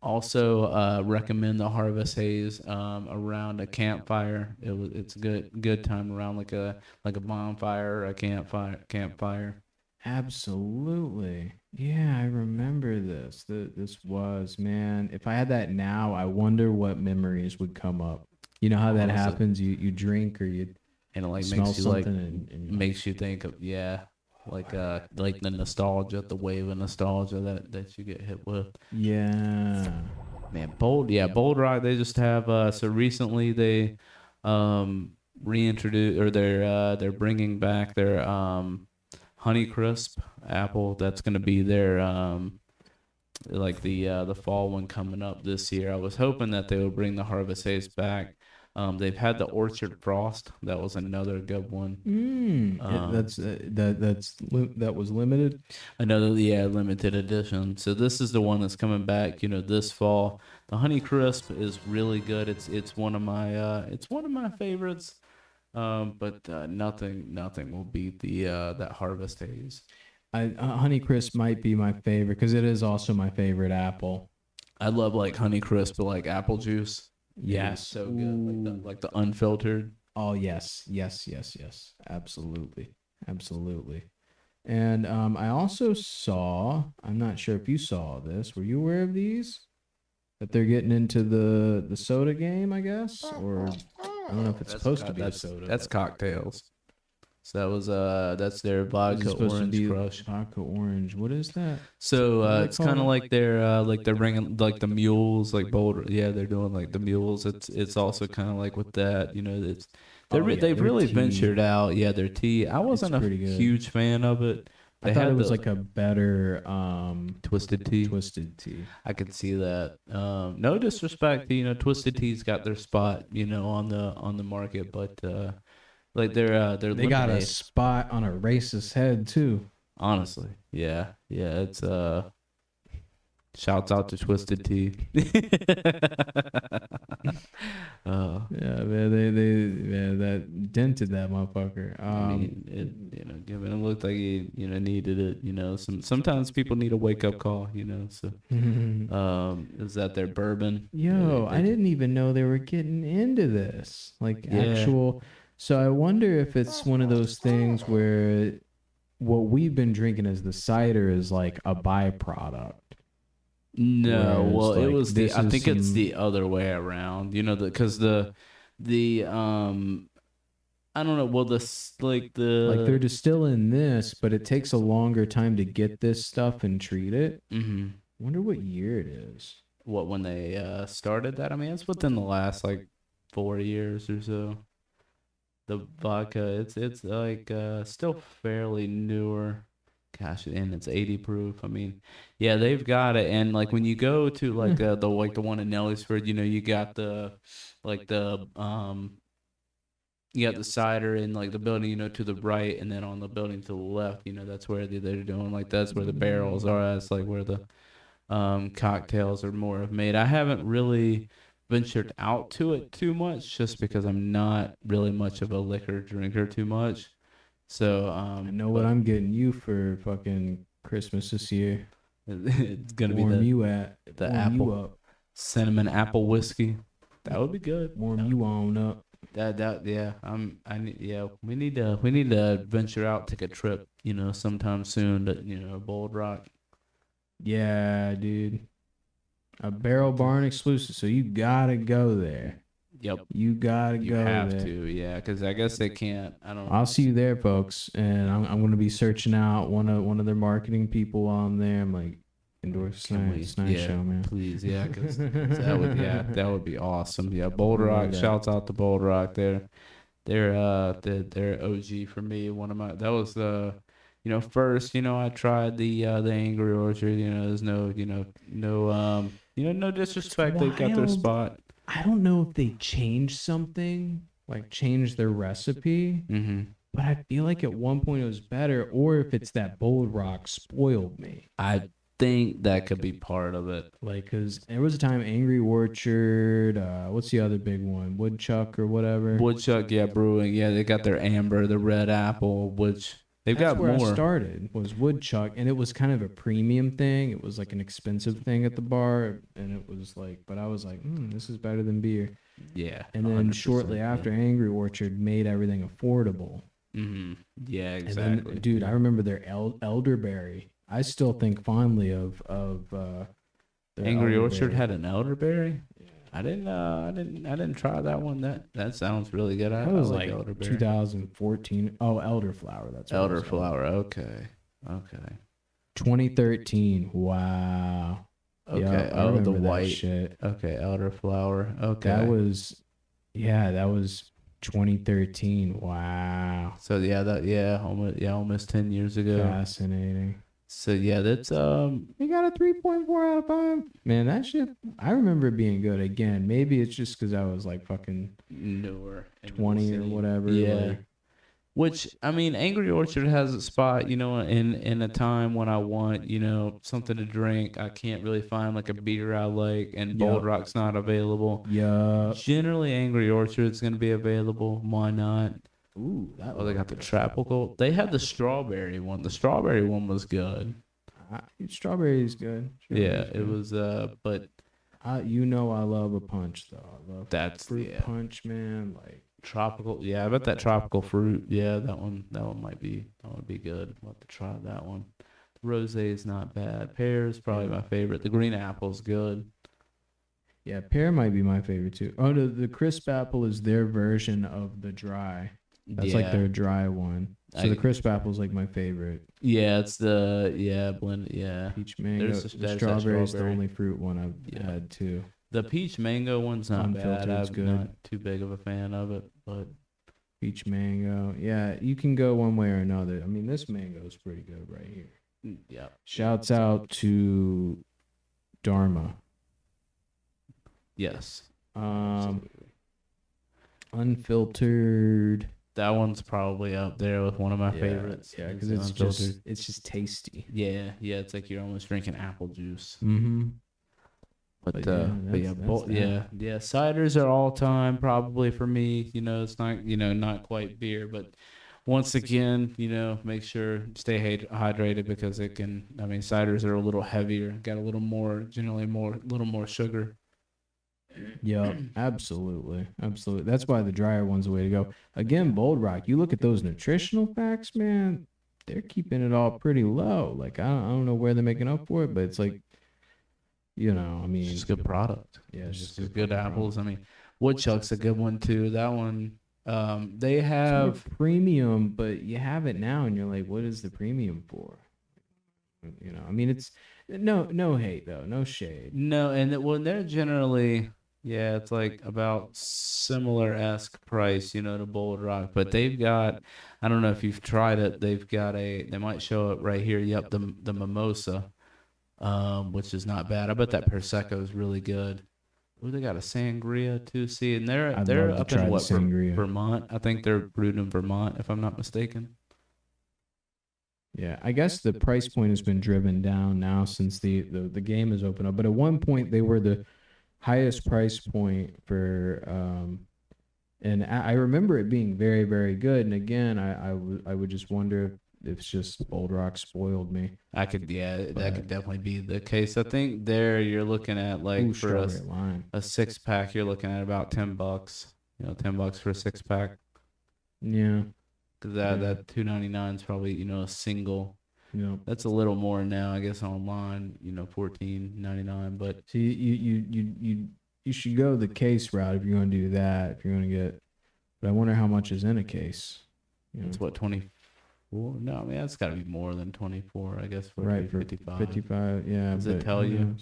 Also, recommend the Harvest Haze around a campfire. It's a good time around like a bonfire, or a campfire. Absolutely. Yeah, I remember this. This was, man. If I had that now, I wonder what memories would come up. You know how that happens? You drink or you and it like smell makes you something and makes you think of like the nostalgia, the wave of nostalgia that you get hit with. Yeah. Man, Bold Rock. They just have so recently they reintroduced, or they're bringing back their Honey Crisp apple. That's gonna be their like the fall one coming up this year. I was hoping that they would bring the Harvest Haze back. They've had the Orchard Frost. That was another good one. That was limited. Another limited edition. So this is the one that's coming back. This fall. The Honey Crisp is really good. It's one of my favorites. But nothing will beat that Harvest Haze. Honey Crisp might be my favorite because it is also my favorite apple. I love like Honey Crisp, but like apple juice. Yes, it's so good. Like the unfiltered. Oh yes. Absolutely. And I also saw. I'm not sure if you saw this. Were you aware of these? That they're getting into the soda game, I guess, or I don't know if it's supposed to be a soda. That's cocktails. So that was that's their vodka orange crush. Vodka orange. What is that? So it's kind of like they're bringing like the mules, like Boulder. Yeah, they're doing like the mules. It's also kind of like with that. They've really ventured out. Yeah, their tea. I wasn't a huge fan of it. I thought it was like a better Twisted Tea. Twisted Tea. I could see that. No disrespect to Twisted Tea's got their spot, on the market, but like they got a spot on a racist head too. Honestly, yeah, it's Shouts out to Twisted Tea. Yeah, man, that dented that motherfucker. I mean, given it looked like he, needed it. Sometimes people need a wake up call, So, is that their bourbon? Yo, I didn't even know they were getting into this, like actual. So I wonder if it's one of those things where what we've been drinking as the cider is like a byproduct. No, Whereas, well, it like, was this I is think it's some- the other way around. Because the I don't know. Well, like they're distilling this, but it takes a longer time to get this stuff and treat it. Mm-hmm. Wonder what year it is. What, when they started that? I mean, it's within the last like 4 years or so. The vodka, it's like still fairly newer. Gosh, and it's 80 proof. I mean, yeah, they've got it. And like when you go to like the one in Nellisford, you got the you got the cider in like the building, to the right, and then on the building to the left, that's where they're doing, like, that's where the barrels are. That's like where the cocktails are more made. I haven't really ventured out to it too much, just because I'm not really much of a liquor drinker too much. So I know what I'm getting you for fucking Christmas this year. It's gonna Warm be you apple cinnamon apple whiskey. That would be good. Warm you on up. We need to venture out, take a trip, sometime soon to Bold Rock. Yeah, dude. A Barrel Barn exclusive, so you gotta go there. Yep. You gotta go You have there. to, yeah, because I guess they can't. I don't know. I'll see you there, folks, and I'm gonna be searching out one of their marketing people on there. I'm like, endorse Snide show, man. Please, yeah, because that would be awesome. Yeah, Bold Rock. Shouts out to Bold Rock. They're OG for me. One of my, that was the, first, I tried the Angry Orchard. There's no disrespect. They got their spot. I don't know if they changed something, like changed their recipe, but I feel like at one point it was better, or if it's that Bold Rock spoiled me. I think that could be part of it. Like, because there was a time Angry Orchard, what's the other big one? Woodchuck or whatever? Woodchuck, yeah, brewing. Yeah, they got their amber, the red apple, which they've That's got where more. I started, was Woodchuck, and it was kind of a premium thing. It was like an expensive thing at the bar, and it was like, but I was like, this is better than beer. Yeah. And then 100%, shortly after, Angry Orchard made everything affordable. Yeah, And exactly. then, dude, I remember their elderberry. I still think fondly of their Angry Orchard elderberry. had an elderberry. I didn't try that one. That sounds really good. That was like elderberry. 2014. Oh, elderflower. That's what it was called. Elderflower. Okay. 2013. Wow. Okay. Yeah, I the remember that white shit. Okay, elderflower. Okay. That was 2013. Wow. So almost 10 years ago. Fascinating. So yeah, that's We got a 3.4 out of 5. Man, that shit, I remember it being good. Again, maybe it's just because I was like fucking newer, 20 or whatever. Yeah. like- Which, I mean, Angry Orchard has a spot, in a time when I want, something to drink. I can't really find like a beer I like, and Bold Yup. Rock's not available. Yeah. Generally, Angry Orchard's going to be available. Why not? Ooh, that they got the tropical. They had the strawberry one. The strawberry one was good. Strawberry is good. Yeah, it was, but I love a punch though. I love that's fruit punch, man. Like tropical. Yeah, I bet that tropical fruit. Yeah, that one would be good. I'll have to try that one. Rose is not bad. Pear is probably my favorite. The green apple's good. Yeah, pear might be my favorite too. Oh, the crisp apple is their version of the dry. That's like their dry one. So the crisp apple's like my favorite. Yeah, it's the blend. Yeah, Peach mango. There's The that strawberry is the strawberry. only fruit one I've had too. The peach mango one's not bad. Unfiltered's I'm good. not too big of a fan of it, but Peach mango. Yeah, you can go one way or another. I mean, this mango is pretty good right here. yeah. Shouts out to Dharma. Yes. Unfiltered that one's probably up there with one of my favorites. Yeah, because it's just tasty. Yeah, it's like you're almost drinking apple juice. Mm-hmm. But ciders are all time probably for me. You know, it's not not quite beer, but once again, make sure stay hydrated because it can. I mean, ciders are a little heavier, got a little more sugar. Yeah, absolutely. That's why the drier one's the way to go. Again, Bold Rock, you look at those nutritional facts, man, they're keeping it all pretty low. Like, I don't know where they're making up for it, but it's like, I mean, It's just a good product. Yeah, it's just good apples. I mean, Woodchuck's a good one too. That one, they have premium, but you have it now, and you're like, what is the premium for? I mean, it's no hate though, no shade. No, and they're generally. Yeah, it's like about similar-esque price, to Bold Rock. But they've got, I don't know if you've tried it, they've got they might show it right here. Yep, the Mimosa, which is not bad. I bet that Prosecco is really good. Ooh, they got a Sangria too. See, and they're up in what, Vermont? I think they're brewed in Vermont, if I'm not mistaken. Yeah, I guess the price point has been driven down now since the game has opened up. But at one point, they were the highest price point for and I remember it being very, very good. And again, I would just wonder if it's just Bold Rock spoiled me. That could definitely be the case. I think there you're looking at like for a 6-pack, you're looking at about $10. $10 for a 6-pack. Yeah, because that $2.99 is probably a single. Yeah, that's a little more now, I guess, online. $14.99. But see, you should go the case route if you're going to do that. If you're going to get, but I wonder how much is in a case. It's what, 24? No, I mean that's got to be more than 24, I guess. For right, for 55. 55, yeah. Does it tell you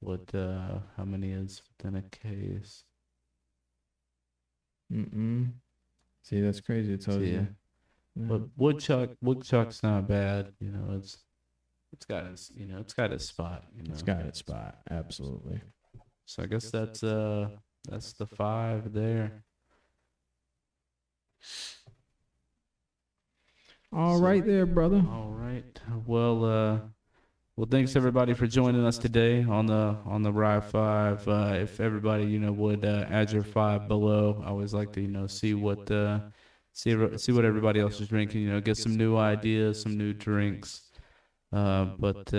what how many is within a case? See, that's crazy. It tells you. Yeah. But Woodchuck's not bad. It's got its spot. It's got its spot. Absolutely. So I guess that's the 5 there. All right there, brother. All right. Well, thanks everybody for joining us today on the Rye 5. If everybody would add your 5 below, I always like to see what see what everybody else is drinking. Get some new ideas, some new drinks. But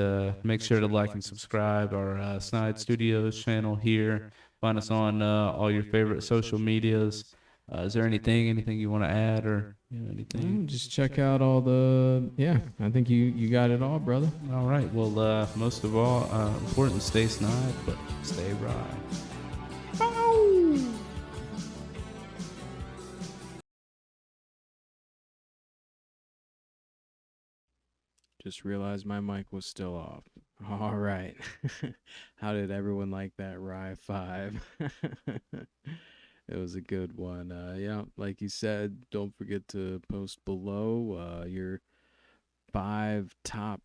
make sure to like and subscribe our Snide Studios channel here. Find us on all your favorite social medias. Is there anything you want to add or anything? Just check out all the. Yeah, I think you got it all, brother. All right. Well, most of all, important, stay snide, but stay rye. Just realized my mic was still off. All right. How did everyone like that Rye 5? It was a good one. Yeah, like you said, don't forget to post below your 5 top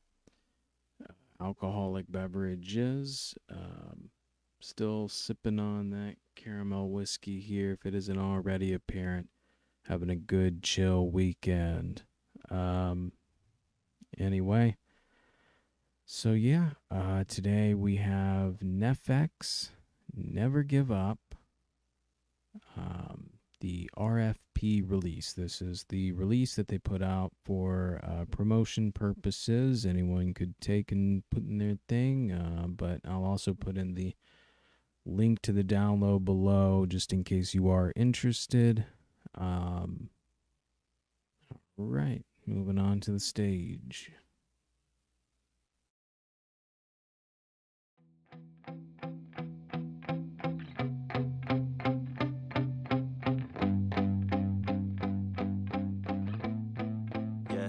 alcoholic beverages. Still sipping on that caramel whiskey here, if it isn't already apparent. Having a good chill weekend. Anyway, so yeah, today we have Nefex, Never Give Up, the RFP release. This is the release that they put out for promotion purposes. Anyone could take and put in their thing, but I'll also put in the link to the download below just in case you are interested. All right. Moving on to the stage. Yeah,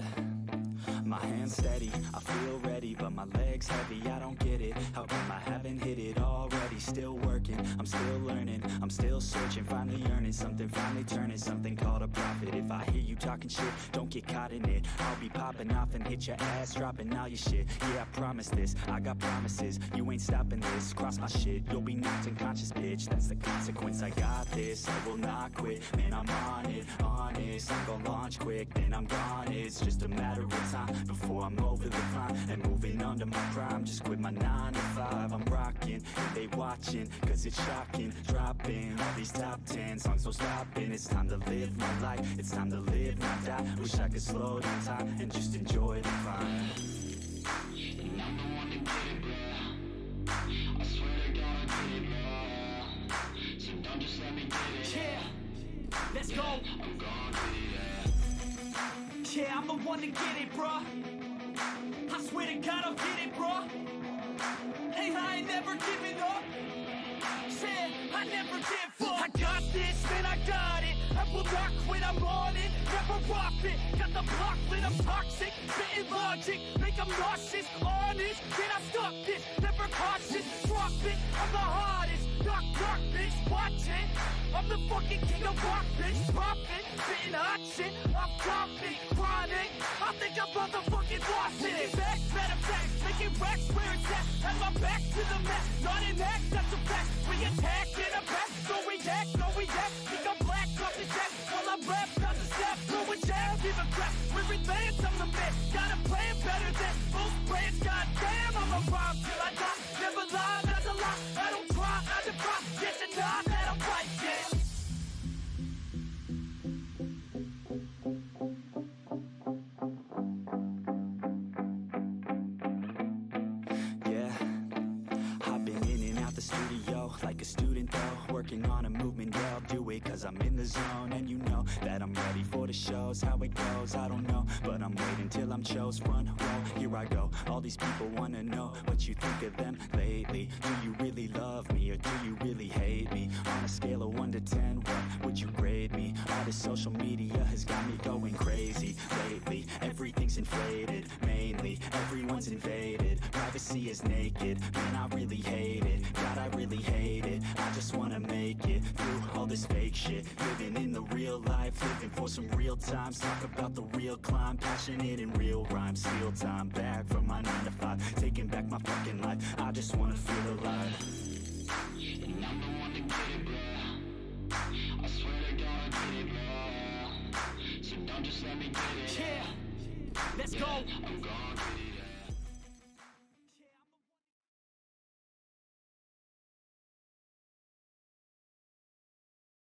my hands steady, I feel ready, but my legs heavy, I don't get it. How come I haven't hit it already? Still working. working, I'm still learning, I'm still searching, finally earning something, finally turning something called a profit. If I hear you talking shit, don't get caught in it. I'll be popping off and hit your ass, dropping all your shit. Yeah, I promise this, I got promises, you ain't stopping this. Cross my shit, you'll be knocked unconscious, bitch. That's the consequence, I got this, I will not quit. Man, I'm on it, honest, I'm gonna launch quick, then I'm gone. It's just a matter of time before I'm over the climb and moving under my prime. Just quit my 9 to 5, I'm rocking, and they watching, cause it's shocking. Dropping all these top 10 songs, no stopping. It's time to live my life, it's time to live, not die. Wish I could slow down time and just enjoy the climb. And I'm the one to get it, bro. I swear to God I get it, bro. So don't just let me get it. Yeah, let's go. I'm gonna get it, yeah. Yeah, I'm the one to get it, bro. I swear to God I'll get it, bro. Hey, I ain't never giving up. Said I never give up. I got this, man, I got it. I will not quit, I'm on it. Never rock it. Got the block lit, I'm toxic. Spitting logic, make them nauseous. Honest, can I stop this? Never cautious, drop it. I'm the hardest. Knock, knock, bitch, watch it. I'm the fucking king of rock, bitch. Poppin', spitting hot shit. I'm dropping, chronic. I think I'm motherfucking lost it. Making back, matter of fact, making racks where it's at. Have my back to the mat, not an act, that's a fact. We attack in a back, no react, no react. Think I'm black, off the set. While I rap, not the step. Throw a jab, give a crap. We're advanced, I'm the man. Got a plan better than most brands. Goddamn, I'm a rhyme till I die. Never lie, that's a lie. I don't try, I defy. Yes and not that I'm right, yeah. Like a student though, working on a movement, yeah, I'll do it cause I'm in the zone. And you know that I'm ready for the shows. How it goes, I don't know, but I'm waiting till I'm chose. Front row, here I go. All these people wanna know what you think of them lately. Do you really love me or do you really hate me? On a scale of 1 to 10, what would you grade me? All this social media has got me going crazy lately. Everything's inflated, mainly everyone's invaded. Privacy is naked, man, I really hate it. God, I really hate it. I just wanna make it through all this fake shit. Living in the real life, living for some real times. Talk about the real climb, passionate in real rhymes. Steal time back from my 9 to 5, taking back my fucking life. I just wanna feel alive. And I'm the one to get it, bro. I swear to God I get it, bro. So don't just let me get it. Yeah, let's go. I'm gonna get it.